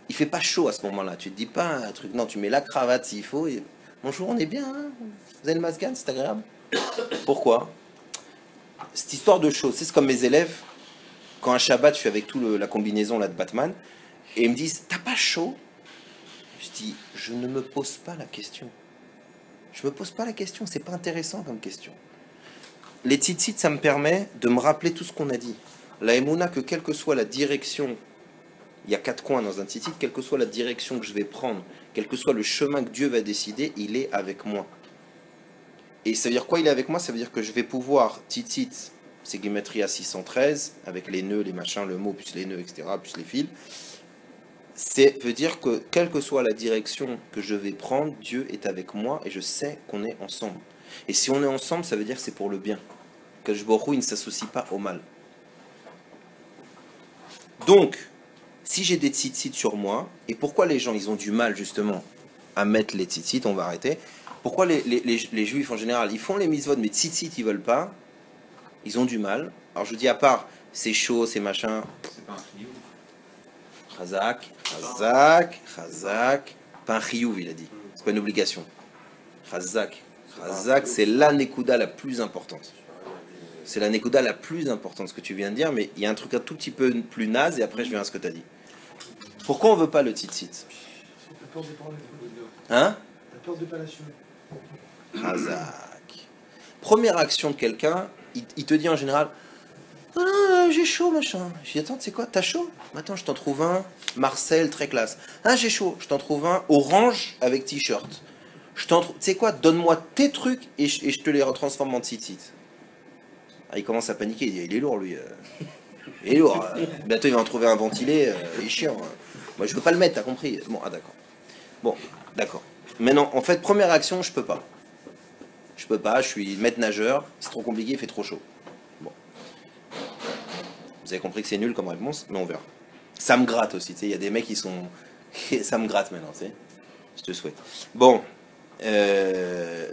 S1: Il fait pas chaud à ce moment-là. Tu te dis pas un truc. Non, tu mets la cravate s'il faut. Et... Bonjour, on est bien. Hein, vous avez le masgan, c'est agréable. Pourquoi? Cette histoire de chaud, c'est comme mes élèves. Quand un Shabbat, je suis avec tout la combinaison là de Batman, et ils me disent, t'as pas chaud? Je dis, je ne me pose pas la question. Je me pose pas la question. C'est pas intéressant comme question. Les tzitzit, ça me permet de me rappeler tout ce qu'on a dit. La émouna, que quelle que soit la direction, il y a 4 coins dans un tzitzit, quelle que soit la direction que je vais prendre, quel que soit le chemin que Dieu va décider, il est avec moi. Et ça veut dire quoi, il est avec moi? Ça veut dire que je vais pouvoir, tzitzit, c'est Gematria 613, avec les nœuds, les machins, le mot, plus les nœuds, etc., plus les fils. C'est veut dire que quelle que soit la direction que je vais prendre, Dieu est avec moi et je sais qu'on est ensemble. Et si on est ensemble, ça veut dire que c'est pour le bien. Que je il ne s'associe pas au mal. Donc, si j'ai des tzitzit sur moi, et pourquoi les gens, ils ont du mal justement à mettre les tzitzit, on va arrêter. Pourquoi les juifs en général, ils font les mitzvot, mais tzitzit, ils veulent pas, ils ont du mal. Alors je vous dis, à part, c'est chaud, c'est machin.
S2: C'est pas un chiyuv.
S1: Chazak, pas un chiyuv, il a dit. C'est pas une obligation. Chazak, c'est la nekuda la plus importante. C'est la nekuda la plus importante, ce que tu viens de dire, mais il y a un truc un tout petit peu plus naze, et après je viens à ce que tu as dit. Pourquoi on veut pas le tzitzit? Hein?
S3: T'as peur de pas l'assumer.
S1: Chazak. Première action de quelqu'un, il te dit en général, ah non, j'ai chaud, machin. Je dis, attends, tu sais quoi, t'as chaud? Attends, je t'en trouve un, Marcel, très classe. Ah, j'ai chaud, je t'en trouve un, orange, avec t-shirt. Tu sais quoi, donne-moi tes trucs, et je te les retransforme en tzitzit. Ah, il commence à paniquer, il est lourd, lui. Il est lourd. Bientôt, il va en trouver un ventilé, il est chiant. Moi, je peux pas le mettre, t'as compris? Bon, ah, d'accord. Bon, d'accord. Maintenant, en fait, première action, je peux pas. Je peux pas, je suis maître nageur, c'est trop compliqué, il fait trop chaud. Bon. Vous avez compris que c'est nul comme réponse, mais on verra. Ça me gratte aussi, tu sais, il y a des mecs qui sont... ça me gratte maintenant, tu sais. Je te souhaite. Bon.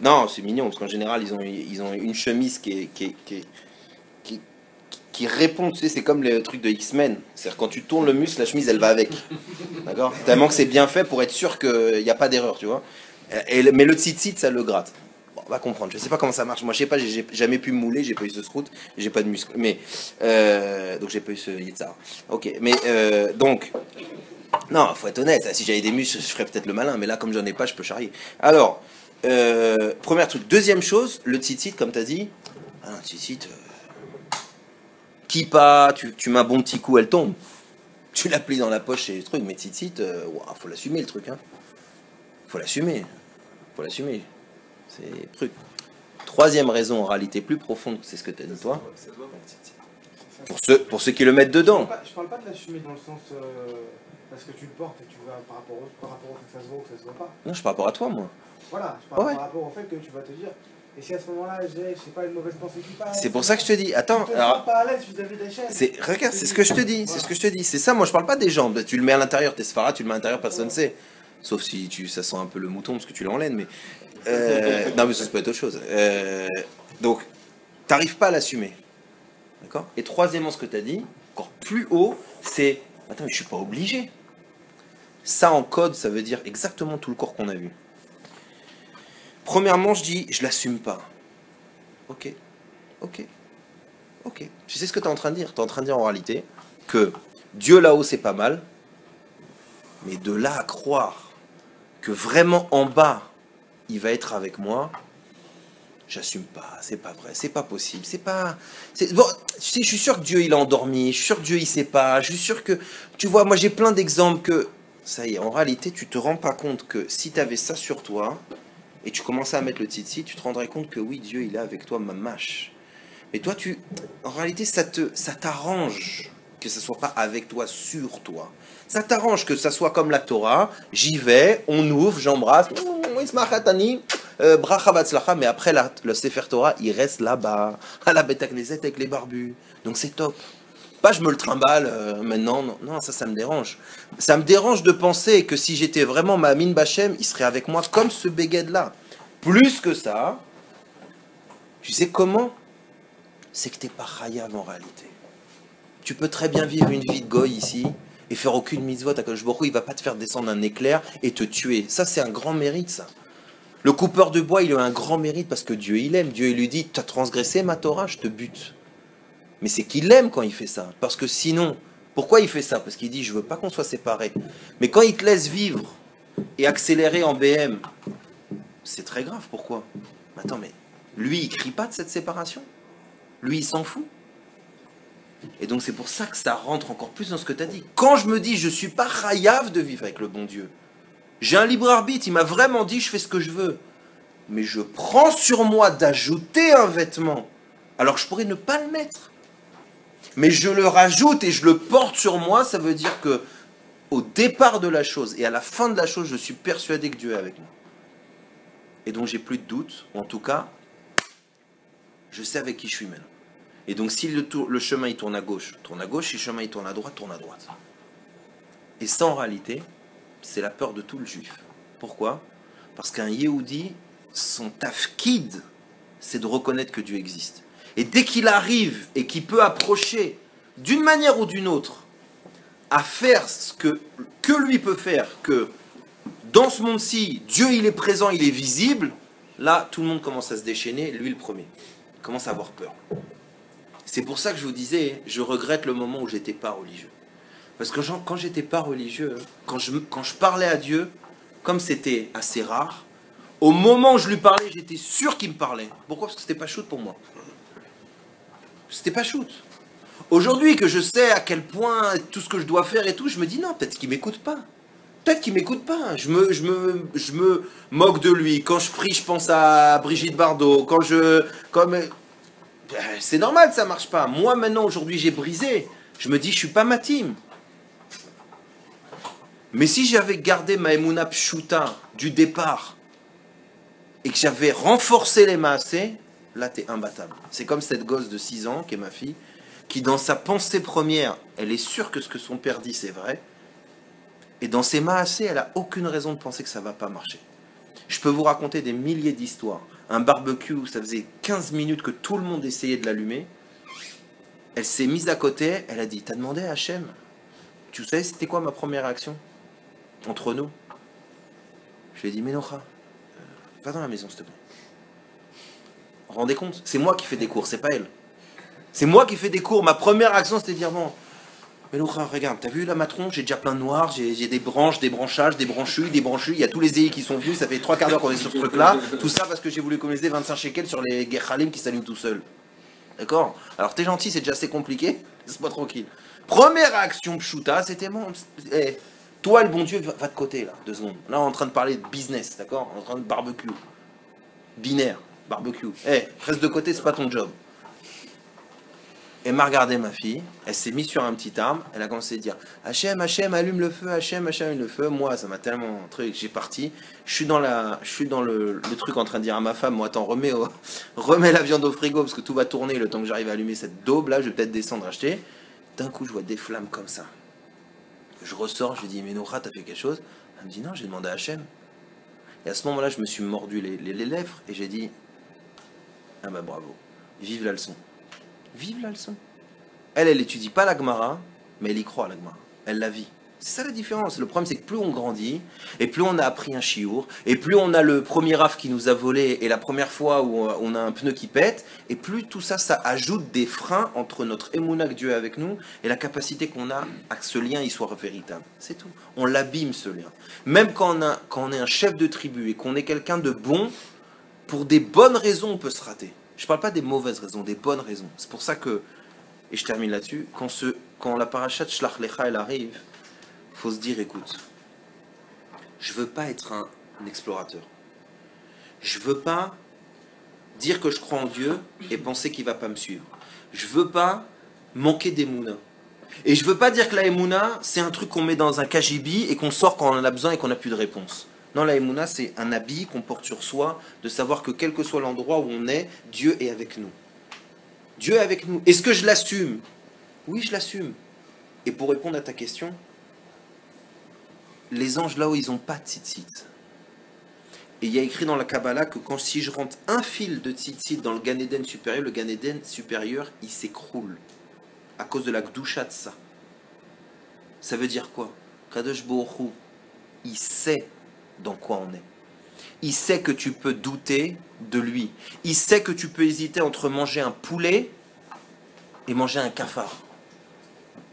S1: Non, c'est mignon, parce qu'en général, ils ont une chemise qui répond, tu sais, c'est comme le truc de X-Men. C'est-à-dire, quand tu tournes le muscle, la chemise, elle va avec. D'accord? Tellement que c'est bien fait pour être sûr qu'il n'y a pas d'erreur, tu vois. Mais le tzitzit, ça le gratte. Bon, on va comprendre. Je sais pas comment ça marche. Moi, je sais pas, j'ai jamais pu me mouler, j'ai pas eu ce scout, j'ai pas de muscle. Mais, donc, j'ai pas eu ce yitzhar. Ok, mais, donc, non, faut être honnête. Si j'avais des muscles, je ferais peut-être le malin, mais là, comme j'en ai pas, je peux charrier. Alors, premier truc. Deuxième chose, le tzitzit, comme tu as dit, un tzitzit, kippa, tu mets un bon petit coup, elle tombe. Tu la plies dans la poche et le truc, mais tzitzit, faut l'assumer le truc. Hein. Faut l'assumer. Faut l'assumer. C'est le truc. Troisième raison, en réalité plus profonde, c'est ce que tu as dit toi.
S2: Ça doit être
S1: Pour ceux qui le mettent dedans.
S3: Je parle pas de l'assumer dans le sens parce que tu le portes et tu vas par rapport au fait que ça se voit ou que ça se voit pas.
S1: Non, je parle par rapport à toi, moi.
S3: Voilà, je parle
S1: Ouais.
S3: par rapport au fait que tu vas te dire Et si à ce moment-là, j'ai, je sais pas, une mauvaise pensée qui passe.
S1: C'est pour ça que je te dis, attends,
S3: Tu te
S1: alors,
S3: sens pas à l'aise vis-à-vis des chaînes.
S1: regarde, c'est ce que je te dis, c'est ce que je te dis. C'est ça, moi je parle pas des jambes. Tu le mets à l'intérieur, tes sfaras, tu le mets à l'intérieur, personne ne sait. Sauf si ça sent un peu le mouton parce que tu l'as en laine, mais. Non, mais ça peut être autre chose. Donc, t'arrives pas à l'assumer. D'accord? Et troisièmement, ce que tu as dit, encore plus haut, c'est attends, mais je suis pas obligé. Ça en code, ça veut dire exactement tout le corps qu'on a vu. Premièrement, je dis, je l'assume pas. Ok, ok, ok. Tu sais ce que tu es en train de dire? Tu es en train de dire en réalité que Dieu là-haut c'est pas mal, mais de là à croire que vraiment en bas il va être avec moi, j'assume pas, c'est pas vrai, c'est pas possible, c'est pas. Bon, tu sais, je suis sûr que Dieu il a endormi, je suis sûr que Dieu il sait pas, je suis sûr que. Tu vois, moi j'ai plein d'exemples que. Ça y est, en réalité, tu te rends pas compte que si tu avais ça sur toi, et tu commençais à mettre le titi, tu te rendrais compte que oui, Dieu il est avec toi, ma mâche. Mais toi, en réalité, ça t'arrange que ce soit pas avec toi, sur toi. Ça t'arrange que ça soit comme la Torah, j'y vais, on ouvre, j'embrasse, bracha batzlacha, mais après le Sefer Torah, il reste là-bas, à la Beth Knesset avec les barbus. Donc c'est top. Pas je me le trimballe maintenant, non, non, ça me dérange. Ça me dérange de penser que si j'étais vraiment ma mine Bachem, il serait avec moi comme ce Beged-là. Plus que ça, tu sais comment? C'est que t'es pas chayav en réalité. Tu peux très bien vivre une vie de goy ici et faire aucune mitzvot. Akadosh Baruch Hu, il va pas te faire descendre un éclair et te tuer. Ça, c'est un grand mérite, ça. Le coupeur de bois, il a un grand mérite parce que Dieu, il aime. Dieu, il lui dit, tu as transgressé ma Torah, je te bute. Mais c'est qu'il aime quand il fait ça. Parce que sinon, pourquoi il fait ça? Parce qu'il dit, je veux pas qu'on soit séparés. Mais quand il te laisse vivre et accélérer en BM, c'est très grave. Pourquoi? Attends, mais lui, il crie pas de cette séparation. Lui, il s'en fout. Et donc c'est pour ça que ça rentre encore plus dans ce que tu as dit. Quand je me dis, je suis pas chayav de vivre avec le bon Dieu. J'ai un libre arbitre, il m'a vraiment dit, je fais ce que je veux. Mais je prends sur moi d'ajouter un vêtement, alors que je pourrais ne pas le mettre. Mais je le rajoute et je le porte sur moi, ça veut dire que au départ de la chose et à la fin de la chose, je suis persuadé que Dieu est avec moi. Et donc j'ai plus de doute, ou en tout cas, je sais avec qui je suis maintenant. Et donc si le chemin il tourne à gauche, si le chemin il tourne à droite. Et ça en réalité, c'est la peur de tout le juif. Pourquoi? Parce qu'un Yehudi, son tafkid, c'est de reconnaître que Dieu existe. Et dès qu'il arrive et qu'il peut approcher, d'une manière ou d'une autre, à faire ce que lui peut faire, que dans ce monde-ci, Dieu il est présent, il est visible, là, tout le monde commence à se déchaîner, lui le premier. Il commence à avoir peur. C'est pour ça que je vous disais, je regrette le moment où j'étais pas religieux. Parce que quand j'étais pas religieux, quand je parlais à Dieu, comme c'était assez rare, au moment où je lui parlais, j'étais sûr qu'il me parlait. Pourquoi? Parce que c'était pas shoot pour moi. C'était pas shoot. Aujourd'hui que je sais à quel point tout ce que je dois faire et tout, je me dis non, peut-être qu'il m'écoute pas. Peut-être qu'il m'écoute pas. Je me moque de lui. Quand je prie, je pense à Brigitte Bardot. C'est normal, ça marche pas. Moi maintenant, aujourd'hui, j'ai brisé. Je me dis, je suis pas ma team. Mais si j'avais gardé ma Emouna Pshuta du départ et que j'avais renforcé les maasés, là t'es imbattable. C'est comme cette gosse de 6 ans, qui est ma fille, qui dans sa pensée première, elle est sûre que ce que son père dit c'est vrai, et dans ses maasés, elle a aucune raison de penser que ça va pas marcher. Je peux vous raconter des milliers d'histoires. Un barbecue où ça faisait 15 minutes que tout le monde essayait de l'allumer. Elle s'est mise à côté, elle a dit, t'as demandé à Hachem? Tu sais, c'était quoi ma première réaction entre nous? Je lui ai dit, Ménocha, va dans la maison, s'il te plaît. Vous vous rendez compte? C'est moi qui fais des cours, c'est pas elle. C'est moi qui fais des cours. Ma première action, c'était de dire, bon, Ménocha, regarde, t'as vu la matron? J'ai déjà plein de noirs, j'ai des branches, des branchages, des branchuilles, il y a tous les élis qui sont venus, ça fait 3/4 d'heure qu'on est sur ce truc-là. Tout ça parce que j'ai voulu économiser 25 shekels sur les Gechalim qui s'allument tout seuls. D'accord? Alors t'es gentil, c'est déjà assez compliqué, laisse-moi tranquille. Première réaction pshuta, c'était bon. Toi, le bon Dieu, va de côté, là, 2 secondes. Là, on est en train de parler de business, d'accord? On est en train de barbecue. Binaire, barbecue. Reste de côté, c'est pas ton job. Elle m'a regardé, ma fille, elle s'est mise sur un petit arbre, elle a commencé à dire Hachem, Hachem, allume le feu, Hachem, Hachem, allume le feu. Moi, ça m'a tellement truc, j'ai parti. Je suis dans le truc en train de dire à ma femme moi, attends, remets la viande au frigo parce que tout va tourner le temps que j'arrive à allumer cette daube là, je vais peut-être descendre acheter. D'un coup, je vois des flammes comme ça. Je ressors, je lui dis mais Noura, t'as fait quelque chose? Elle me dit non, j'ai demandé à Hachem. Et à ce moment-là, je me suis mordu les lèvres et j'ai dit ah bah bravo, vive la leçon. Vive la leçon. Elle étudie pas la Gemara, mais elle y croit à la Gemara. Elle la vit. C'est ça la différence. Le problème, c'est que plus on grandit, et plus on a appris un chiour, et plus on a le premier raf qui nous a volé, et la première fois où on a un pneu qui pète, et plus tout ça, ça ajoute des freins entre notre émouna que Dieu est avec nous, et la capacité qu'on a à que ce lien il soit véritable. C'est tout. On l'abîme, ce lien. Même quand on est un chef de tribu, et qu'on est quelqu'un de bon, pour des bonnes raisons, on peut se rater. Je ne parle pas des mauvaises raisons, des bonnes raisons. C'est pour ça que, et je termine là-dessus, quand la parashat Shlach Lecha elle arrive, il faut se dire, écoute, je ne veux pas être un explorateur. Je ne veux pas dire que je crois en Dieu et penser qu'il ne va pas me suivre. Je ne veux pas manquer d'émouna. Et je ne veux pas dire que la émouna, c'est un truc qu'on met dans un cagibi et qu'on sort quand on en a besoin et qu'on n'a plus de réponse. Non, la émouna, c'est un habit qu'on porte sur soi, de savoir que quel que soit l'endroit où on est, Dieu est avec nous. Dieu est avec nous. Est-ce que je l'assume? Oui, je l'assume. Et pour répondre à ta question, les anges là-haut, ils n'ont pas de tzitzit. Et il y a écrit dans la Kabbalah que si je rentre un fil de tzitzit dans le Gan Eden supérieur, le Gan Eden supérieur, il s'écroule. À cause de la Gdusha de ça. Ça veut dire quoi? Kadosh Baruch Hu, il sait dans quoi on est. Il sait que tu peux douter de lui. Il sait que tu peux hésiter entre manger un poulet et manger un cafard.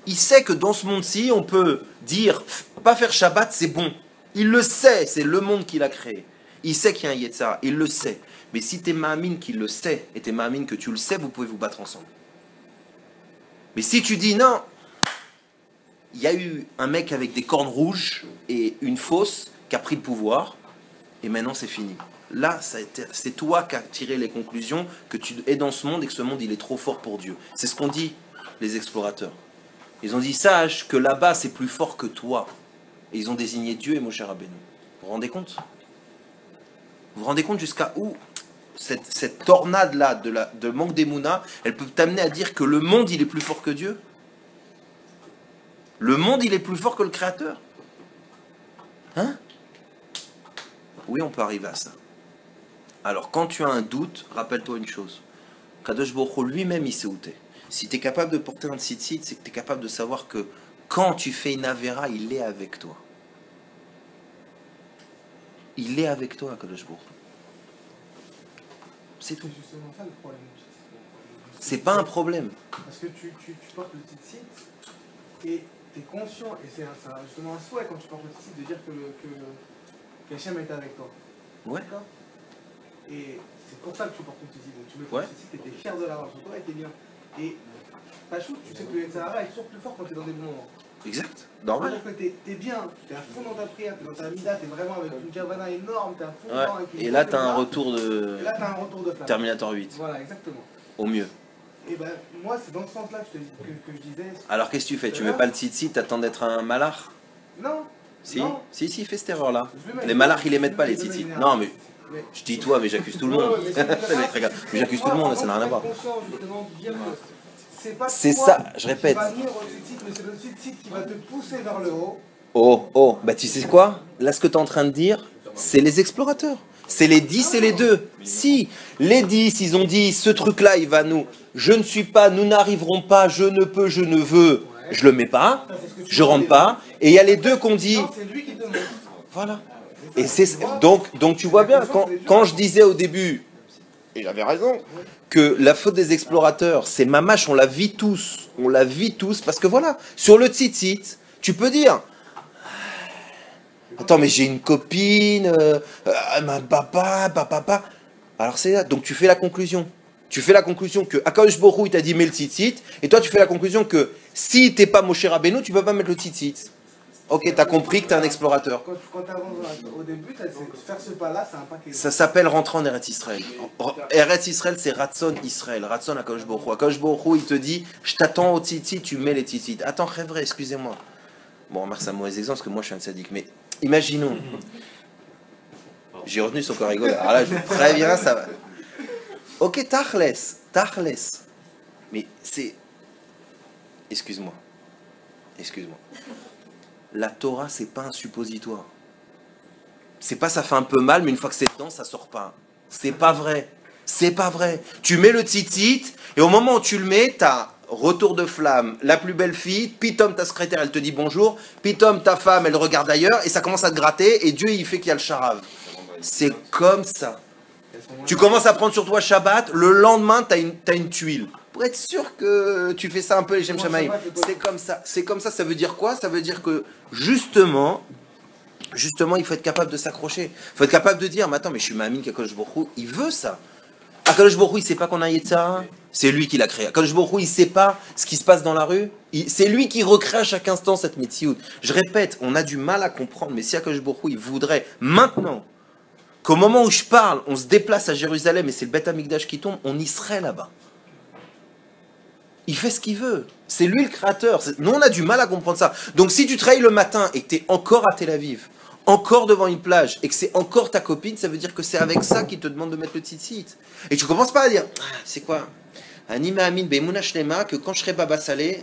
S1: Il sait que dans ce monde-ci, on peut dire pas faire Shabbat, c'est bon. Il le sait, c'est le monde qu'il a créé. Il sait qu'il y a un Yetzara, il le sait. Mais si t'es Ma'amine qui le sait et t'es Ma'amine que tu le sais, vous pouvez vous battre ensemble. Mais si tu dis non, il y a eu un mec avec des cornes rouges et une fausse qui a pris le pouvoir, et maintenant c'est fini. Là, c'est toi qui as tiré les conclusions que tu es dans ce monde et que ce monde il est trop fort pour Dieu. C'est ce qu'ont dit les explorateurs. Ils ont dit sache que là-bas c'est plus fort que toi. Et ils ont désigné Dieu et Moshe Rabbeinu. Vous vous rendez compte? Vous vous rendez compte jusqu'à où cette tornade-là de manque d'émouna, elle peut t'amener à dire que le monde il est plus fort que Dieu? Le monde il est plus fort que le Créateur? Hein? Oui, on peut arriver à ça. Alors, quand tu as un doute, rappelle-toi une chose. Kadosh Baruch Hu lui-même, il sait où t'es. Si tu es capable de porter un tzitzit, c'est que tu es capable de savoir que quand tu fais une avéra, il est avec toi. Il est avec toi, Kadosh Baruch Hu. C'est tout.
S3: C'est justement ça le problème.
S1: C'est pas un problème.
S3: Parce que tu portes le tzitzit et tu es conscient, et c'est justement un souhait quand tu portes le tzitzit de dire que Hachem est avec toi.
S1: Ouais.
S3: D'accord? Et c'est pour ça que tu portes le tzitzit. Donc tu mets le tzitzit et tu es fier de l'avoir sur toi et tu es bien. Et Pachou, tu sais que le Yetzirah est toujours plus fort quand tu es dans des bons moments.
S1: Exact. Normal.
S3: C'est-à-dire que tu es bien, tu es à fond dans ta prière, tu es dans ta mida, tu es vraiment avec une kavana énorme, tu es à fond dedans.
S1: Et là, tu as un retour de
S3: flamme.
S1: Terminator 8.
S3: Voilà, exactement.
S1: Au mieux.
S3: Et ben, moi, c'est dans ce sens-là que je disais.
S1: Alors, qu'est-ce que tu fais? Tu mets pas le tzitzit, t'attends d'être un malach?
S3: Non.
S1: Si,
S3: non.
S1: si, fais cette erreur-là. Les malachs, ils les mettent pas, les tzitzit. Non, mais je dis toi, mais j'accuse tout le monde. Mais j'accuse tout le monde, ça n'a rien à voir. C'est ça, je répète.
S3: C'est le tzitzit qui va te pousser vers le haut.
S1: Oh, bah tu sais quoi? Là, ce que tu es en train de dire, c'est les explorateurs. C'est les 10 et les 2. Si, les 10, ils ont dit, ce truc-là, il va nous... Je ne suis pas, nous n'arriverons pas, je ne peux, je ne veux. Je le mets pas, je rentre pas. Et il y a les 2 qu'on dit...
S3: C'est lui qui te montre.
S1: Voilà. Et c'est donc tu vois bien, quand je disais au début, et j'avais raison, que la faute des explorateurs, c'est mamache, on la vit tous, parce que voilà, sur le tzitzit, tu peux dire, attends, mais j'ai une copine, ma papa, alors c'est là, donc tu fais la conclusion. Tu fais la conclusion que Akadosh Baruch Hu, il t'a dit mets le tzitzit, et toi tu fais la conclusion que si t'es pas Moshe Rabbeinu, tu peux pas mettre le tzitzit. Ok, t'as compris que t'es un explorateur.
S3: Quand tu avances au début, faire ce pas-là, c'est un pas qui est...
S1: Ça s'appelle rentrer en Eretz Israël. Eretz Israël, c'est Ratzon Israël. Ratzon Akadosh Baruch Hu. Akadosh Baruch Hu, il te dit, je t'attends au tzitzit, tu mets les tzitzit. Attends, vrai, excusez-moi. Bon, remarque, c'est un mauvais exemple parce que moi je suis un sadique. Mais imaginons. J'ai retenu son corps rigolo. Alors là, je vous préviens, ça va. Ok, tachles. Mais c'est. Excuse-moi. La Torah, c'est pas un suppositoire. C'est pas ça fait un peu mal, mais une fois que c'est dedans, ça sort pas. C'est pas vrai. Tu mets le tzitzit, et au moment où tu le mets, t'as retour de flamme, la plus belle fille, pitom ta secrétaire, elle te dit bonjour, pitom ta femme, elle regarde ailleurs, et ça commence à te gratter, et Dieu, il fait qu'il y a le charav. C'est comme ça. Tu commences à prendre sur toi Shabbat, le lendemain, t'as une tuile. Pour être sûr que tu fais ça un peu les Shem Shamaïm. C'est comme ça, ça veut dire quoi? Ça veut dire que, justement, il faut être capable de s'accrocher. Il faut être capable de dire, mais attends, mais je suis Ma'amin qu'Akadosh Baruch Hu, il veut ça. Akadosh Baruch Hu, il sait pas qu'on a Yetzirah, c'est lui qui l'a créé. Akadosh Baruch Hu, il sait pas ce qui se passe dans la rue, c'est lui qui recrée à chaque instant cette Metsiout. Je répète, on a du mal à comprendre, mais si Akadosh Baruch Hu, il voudrait maintenant qu'au moment où je parle, on se déplace à Jérusalem et c'est le Beth Amikdash qui tombe, on y serait là-bas. Il fait ce qu'il veut. C'est lui le créateur. Nous, on a du mal à comprendre ça. Donc, si tu travailles le matin et que tu es encore à Tel Aviv, encore devant une plage, et que c'est encore ta copine, ça veut dire que c'est avec ça qu'il te demande de mettre le tzitzit. Et tu commences pas à dire, c'est quoi? Anima amin be'emuna shlema, que quand je serai baba salé,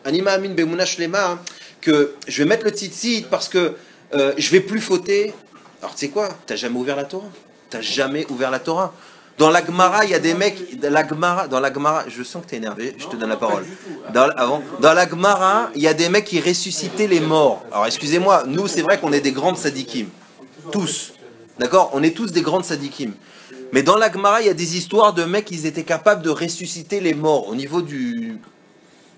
S1: Anima amin be'emuna shlema, que je vais mettre le tzitzit parce que je vais plus fauter. Alors, tu sais quoi? T'as jamais ouvert la Torah. Dans la Gemara, il y a des mecs. Dans la Gemara, je sens que t'es énervé, je te donne la parole. Dans la Gemara, il y a des mecs qui ressuscitaient les morts. Alors excusez-moi, nous c'est vrai qu'on est des grandes sadikim. Tous. D'accord? On est tous des grandes sadikim. Mais dans la Gemara, il y a des histoires de mecs qui étaient capables de ressusciter les morts. Au niveau du.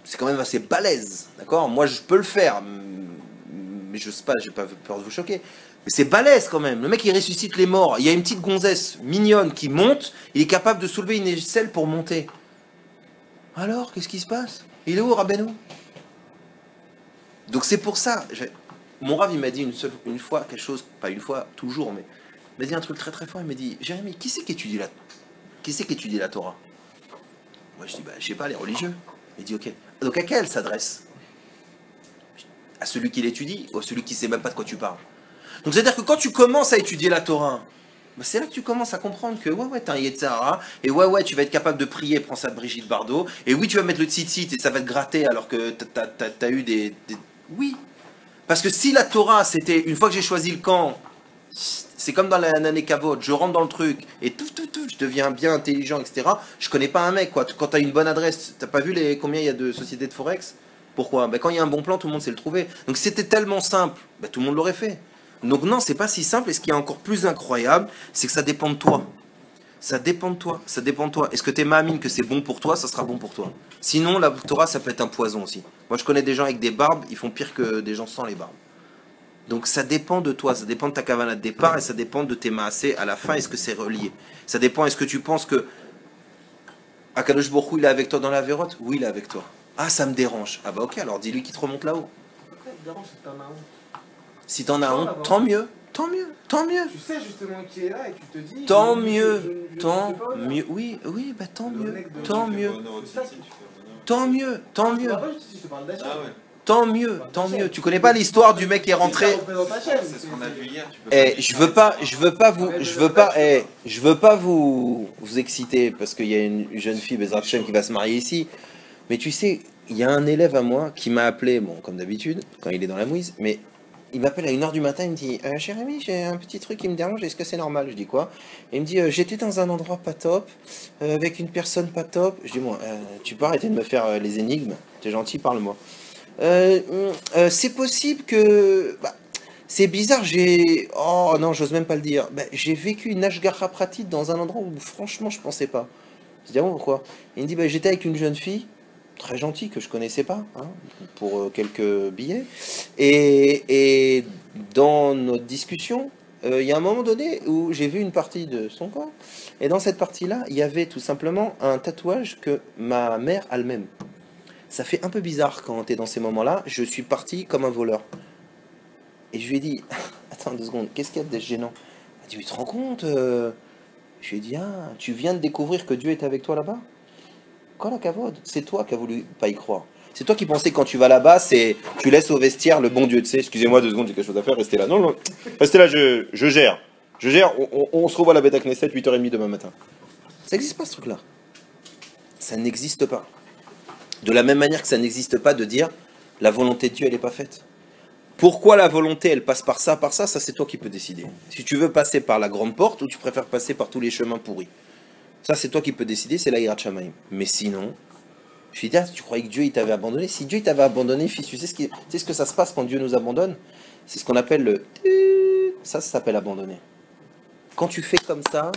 S1: C'est quand même assez balèze. D'accord? Moi je peux le faire. Mais je sais pas, j'ai pas peur de vous choquer. Mais c'est balèze quand même. Le mec, il ressuscite les morts. Il y a une petite gonzesse mignonne qui monte. Il est capable de soulever une aisselle pour monter. Alors, qu'est-ce qui se passe? Il est où, Rabbeinu? Donc c'est pour ça. Mon Rav, il m'a dit une fois quelque chose, pas une fois, toujours, mais il m'a dit un truc très très fort. Il m'a dit, Jérémy, qui c'est qui étudie la Torah? Moi, je dis, je sais pas, les religieux. Il dit, ok. Donc à qui elle s'adresse? À celui qui l'étudie ou à celui qui sait même pas de quoi tu parles? Donc c'est-à-dire que quand tu commences à étudier la Torah, c'est là que tu commences à comprendre que t'as un Yetzirah, et tu vas être capable de prier, prends ça de Brigitte Bardot, et oui, tu vas mettre le tzitzit et ça va te gratter alors que t'as eu des... Oui. Parce que si la Torah, c'était, une fois que j'ai choisi le camp, c'est comme dans l'année Kavod, je rentre dans le truc, et je deviens bien intelligent, etc. Je connais pas un mec, quoi. Quand t'as une bonne adresse, t'as pas vu combien il y a de sociétés de Forex? Pourquoi? Quand il y a un bon plan, tout le monde sait le trouver. Donc si c'était tellement simple, tout le monde l'aurait fait. Donc non, c'est pas si simple, et ce qui est encore plus incroyable, c'est que ça dépend de toi. Ça dépend de toi. Est-ce que t'es ma'amine que c'est bon pour toi, ça sera bon pour toi. Sinon, la Torah, ça peut être un poison aussi. Moi, je connais des gens avec des barbes, ils font pire que des gens sans les barbes. Donc ça dépend de toi, ça dépend de ta kavana de départ, et ça dépend de tes maasés à la fin, est-ce que c'est relié? Ça dépend, est-ce que tu penses que Akadosh Baruch Hu, il est avec toi dans la vérote? Oui, il est avec toi. Ah, ça me dérange. Ah ok, alors dis-lui qu'il te remonte là-haut. Si t'en as honte, tant mieux. Tu
S3: sais justement qui est là et tu te dis...
S1: Tant mieux. Oui, tant mieux. Tant mieux. Tu connais pas l'histoire du mec qui est rentré.
S2: C'est ce qu'on a vu hier.
S1: Je veux pas vous exciter parce qu'il y a une jeune fille, Bezrat Hashem, qui va se marier ici. Mais tu sais, il y a un élève à moi qui m'a appelé, bon, comme d'habitude, quand il est dans la mouise, mais il m'appelle à 1h du matin, il me dit Jérémy, j'ai un petit truc qui me dérange, est-ce que c'est normal? Je dis quoi? Et il me dit j'étais dans un endroit pas top, avec une personne pas top. Je dis bon, tu peux arrêter de me faire les énigmes, t'es gentil, parle-moi. C'est possible que. C'est bizarre, oh non, j'ose même pas le dire. J'ai vécu une ashgacha pratique dans un endroit où franchement je pensais pas. Je dis bon, pourquoi? Il me dit j'étais avec une jeune fille très gentil que je connaissais pas, hein, pour quelques billets, et dans notre discussion, il y a un moment donné où j'ai vu une partie de son corps, et dans cette partie-là, il y avait tout simplement un tatouage que ma mère elle-même. ça fait un peu bizarre quand tu es dans ces moments-là. Je suis parti comme un voleur. Et je lui ai dit, attends 2 secondes, qu'est-ce qu'il y a de gênant? Il m'a dit, tu te rends compte Je lui ai dit, ah, tu viens de découvrir que Dieu est avec toi là-bas? Quoi la cavode? C'est toi qui as voulu pas y croire. C'est toi qui pensais que quand tu vas là-bas, c'est tu laisses au vestiaire le bon Dieu, tu sais, excusez-moi 2 secondes, j'ai quelque chose à faire, restez là. Non, non, restez là, je gère. Je gère, on se revoit à la bête à Knesset, 8h30 demain matin. Ça n'existe pas ce truc-là. Ça n'existe pas. De la même manière que ça n'existe pas de dire la volonté de Dieu, elle n'est pas faite. Pourquoi la volonté, elle passe par ça, ça c'est toi qui peux décider. Si tu veux passer par la grande porte ou tu préfères passer par tous les chemins pourris. Ça c'est toi qui peux décider, c'est la Hirat Shamayim. Mais sinon, je lui dis, ah, tu croyais que Dieu il t'avait abandonné? Si Dieu il t'avait abandonné, fils, tu sais ce que ça se passe quand Dieu nous abandonne? C'est ce qu'on appelle le... Ça s'appelle abandonner. Quand tu fais comme ça,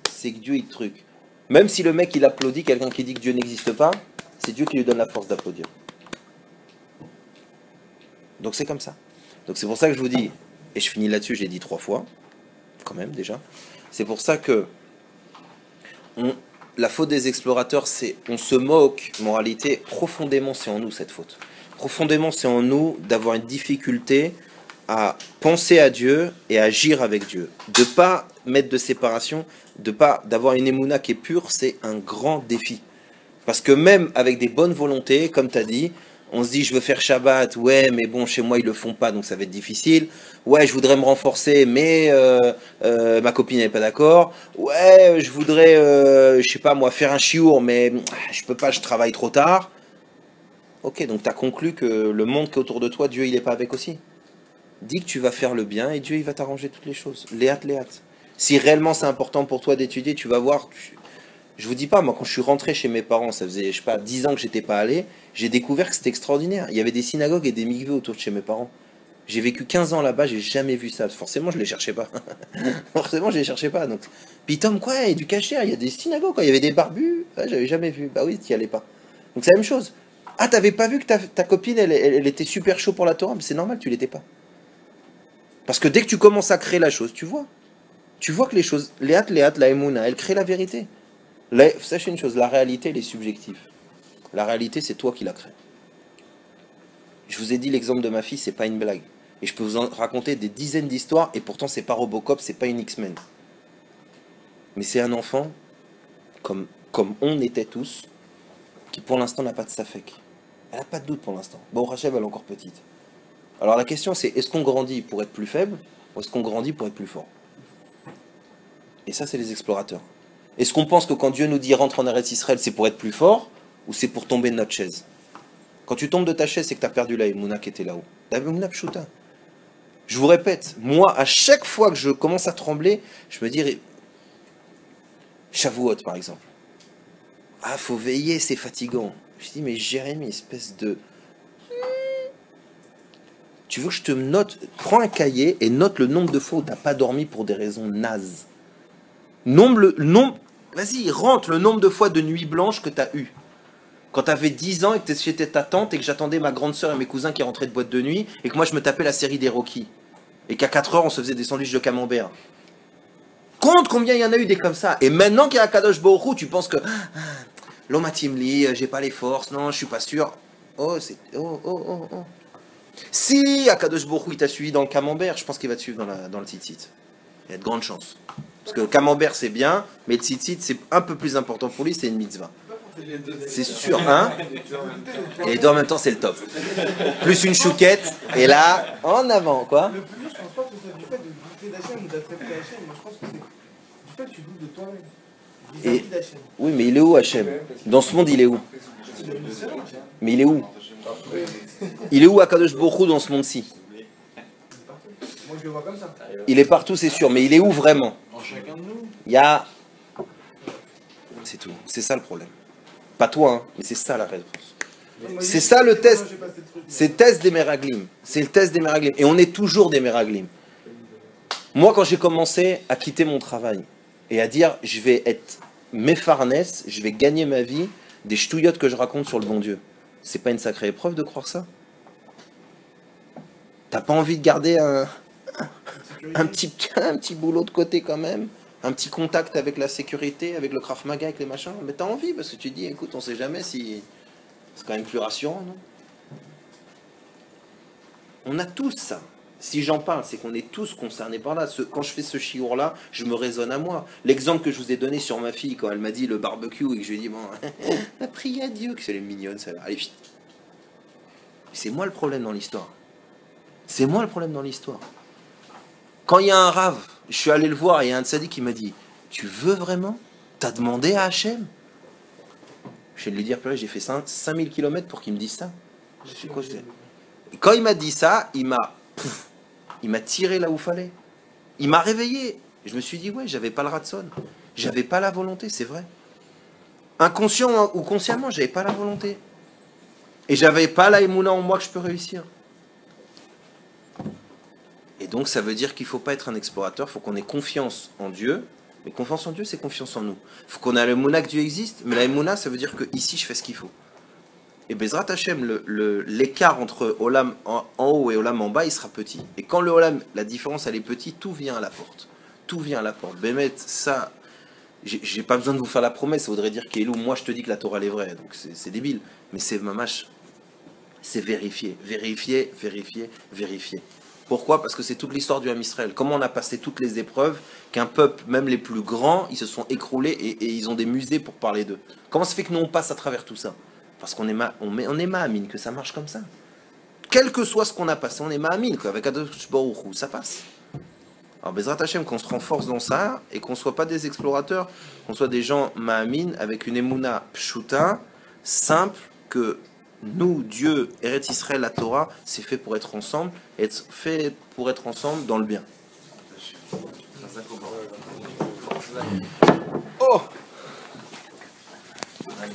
S1: c'est que Dieu il truc. Même si le mec il applaudit, quelqu'un qui dit que Dieu n'existe pas, c'est Dieu qui lui donne la force d'applaudir. Donc c'est comme ça. Donc c'est pour ça que je vous dis, et je finis là-dessus, j'ai dit 3 fois, quand même déjà, c'est pour ça que la faute des explorateurs, c'est on se moque, moralité, profondément c'est en nous cette faute. Profondément c'est en nous d'avoir une difficulté à penser à Dieu et à agir avec Dieu. De ne pas mettre de séparation, d'avoir une émouna qui est pure, c'est un grand défi. Parce que même avec des bonnes volontés, comme tu as dit, on se dit je veux faire Shabbat, ouais mais bon chez moi ils le font pas donc ça va être difficile, ouais je voudrais me renforcer mais ma copine n'est pas d'accord, ouais je voudrais je sais pas moi faire un chiour mais je peux pas, je travaille trop tard. Ok, donc tu as conclu que le monde qui est autour de toi, Dieu il est pas avec aussi. Dis que tu vas faire le bien et Dieu il va t'arranger toutes les choses. Léat. Si réellement c'est important pour toi d'étudier, tu vas voir. Je vous dis pas, moi quand je suis rentré chez mes parents, ça faisait je sais pas 10 ans que j'étais pas allé, j'ai découvert que c'était extraordinaire. Il y avait des synagogues et des mikvés autour de chez mes parents. J'ai vécu 15 ans là-bas, j'ai jamais vu ça. Forcément je les cherchais pas. Forcément je les cherchais pas. Donc Pitom quoi, il y a du cachet, il y a des synagogues, quoi. Il y avait des barbus, ouais, j'avais jamais vu. Bah oui, t'y allais pas. Donc c'est la même chose. Ah t'avais pas vu que ta copine elle était super chaud pour la Torah, mais c'est normal, tu l'étais pas. Parce que dès que tu commences à créer la chose, tu vois que les choses, Léat, la Emouna, elle crée la vérité. Sachez une chose, la réalité, elle est subjective. La réalité, c'est toi qui la crée. Je vous ai dit l'exemple de ma fille, c'est pas une blague. Et je peux vous en raconter des dizaines d'histoires, et pourtant c'est pas Robocop, c'est pas une X-Men. Mais c'est un enfant, comme on était tous, qui pour l'instant n'a pas de safek. Elle n'a pas de doute pour l'instant. Bon, Rachel, elle est encore petite. Alors la question c'est, est-ce qu'on grandit pour être plus faible, ou est-ce qu'on grandit pour être plus fort? Et ça, c'est les explorateurs. Est-ce qu'on pense que quand Dieu nous dit rentre en Eretz Israël, c'est pour être plus fort ou c'est pour tomber de notre chaise? Quand tu tombes de ta chaise, c'est que tu as perdu la Emouna qui était là-haut. La Emouna Pshuta. Je vous répète, moi, à chaque fois que je commence à trembler, je me dis, Shavuot par exemple. Ah, faut veiller, c'est fatigant. Je dis, mais Jérémie, espèce de... Tu veux que je te note? Prends un cahier et note le nombre de fois où tu n'as pas dormi pour des raisons nazes. Vas-y, rentre le nombre de fois de nuits blanches que tu as eu. Quand tu avais 10 ans et que tu étais chez ta tante et que j'attendais ma grande sœur et mes cousins qui rentraient de boîte de nuit et que moi je me tapais la série des Rocky. Et qu'à 4 heures on se faisait des sandwichs de camembert. Compte combien il y en a eu des comme ça. Et maintenant qu'il y a Kadosh Baruch Hu, tu penses que l'Omatimli, j'ai pas les forces, non, je suis pas sûr. Oh. Si Akadosh Baruch Hu il t'a suivi dans le camembert, je pense qu'il va te suivre dans le tzitzit. Il y a de grandes chances. Parce que le camembert c'est bien, mais le tzitzit c'est un peu plus important pour lui, c'est une mitzvah. C'est sûr, hein? Et en même temps c'est le top. Plus une chouquette, et là, en avant, quoi.
S3: Le plus, je pense pas que ce soit du fait de goûter d'Hachem ou d'accepter Hachem, mais je pense que c'est du fait que tu goûtes de toi-même. Vis-à-vis d'Hachem.
S1: Oui, mais il est où Hachem? Dans ce monde, il est où? Mais il est où? Il est où Akadosh Baruch Hu dans ce monde-ci?
S3: Moi je le vois comme ça.
S1: Il est partout, c'est sûr, mais il est où vraiment? Il y a... C'est tout, c'est ça le problème. Pas toi, hein, mais c'est ça la réponse. C'est ça le test. C'est le test des Meraglim. C'est le test des Meraglim. Et on est toujours des Meraglim. Moi, quand j'ai commencé à quitter mon travail et à dire je vais être méfarnes, je vais gagner ma vie des ch'touillottes que je raconte sur le bon Dieu, c'est pas une sacrée épreuve de croire ça? T'as pas envie de garder un petit boulot de côté quand même? Un petit contact avec la sécurité, avec le Krav Maga, avec les machins? Mais t'as envie parce que tu dis, écoute, on sait jamais si... C'est quand même plus rassurant, non? On a tous ça. Si j'en parle, c'est qu'on est tous concernés par là. Quand je fais ce chiour-là, je me raisonne à moi. L'exemple que je vous ai donné sur ma fille, quand elle m'a dit le barbecue, et que je lui ai dit, bon, t'as prié à Dieu, que c'est mignonne, ça va. Allez, vite. C'est moi le problème dans l'histoire. C'est moi le problème dans l'histoire. Quand il y a un rave, je suis allé le voir, et il y a un tzaddik qui m'a dit, tu veux vraiment? T'as demandé à Hachem? Je vais lui dire, j'ai fait 5000 km pour qu'il me dise ça. Je sais quoi, et quand il m'a dit ça, il m'a tiré là où fallait. Il m'a réveillé. Je me suis dit, ouais, j'avais pas le ratson. J'avais pas la volonté, c'est vrai. Inconscient ou consciemment, j'avais pas la volonté. Et j'avais pas la émouna en moi que je peux réussir. Et donc, ça veut dire qu'il faut pas être un explorateur, il faut qu'on ait confiance en Dieu. Mais confiance en Dieu, c'est confiance en nous. Il faut qu'on ait l'émouna que Dieu existe, mais la émouna, ça veut dire que ici, je fais ce qu'il faut. Et Bezrat Hashem, l'écart entre Olam en haut et Olam en bas, il sera petit. Et quand le Olam, la différence, elle est petite, tout vient à la porte. Tout vient à la porte. Bémet, ça, j'ai pas besoin de vous faire la promesse, ça voudrait dire qu'Elou, moi je te dis que la Torah elle est vraie, donc c'est débile. Mais c'est mamash, c'est vérifier, vérifier, vérifier, vérifier. Pourquoi? Parce que c'est toute l'histoire du Ham Israël. Comment on a passé toutes les épreuves, qu'un peuple, même les plus grands, ils se sont écroulés et ils ont des musées pour parler d'eux. Comment ça fait que nous on passe à travers tout ça? Parce qu'on est ma'amine, que ça marche comme ça. Quel que soit ce qu'on a passé, on est ma'amine, avec Kadosh Baruch Hu, ça passe. Alors Bezrat Hashem, qu'on se renforce dans ça, et qu'on ne soit pas des explorateurs, qu'on soit des gens ma'amine, avec une émouna pshuta, simple, que nous, Dieu, Eretz Israël, la Torah, c'est fait pour être ensemble, dans le bien. Oh! Allez.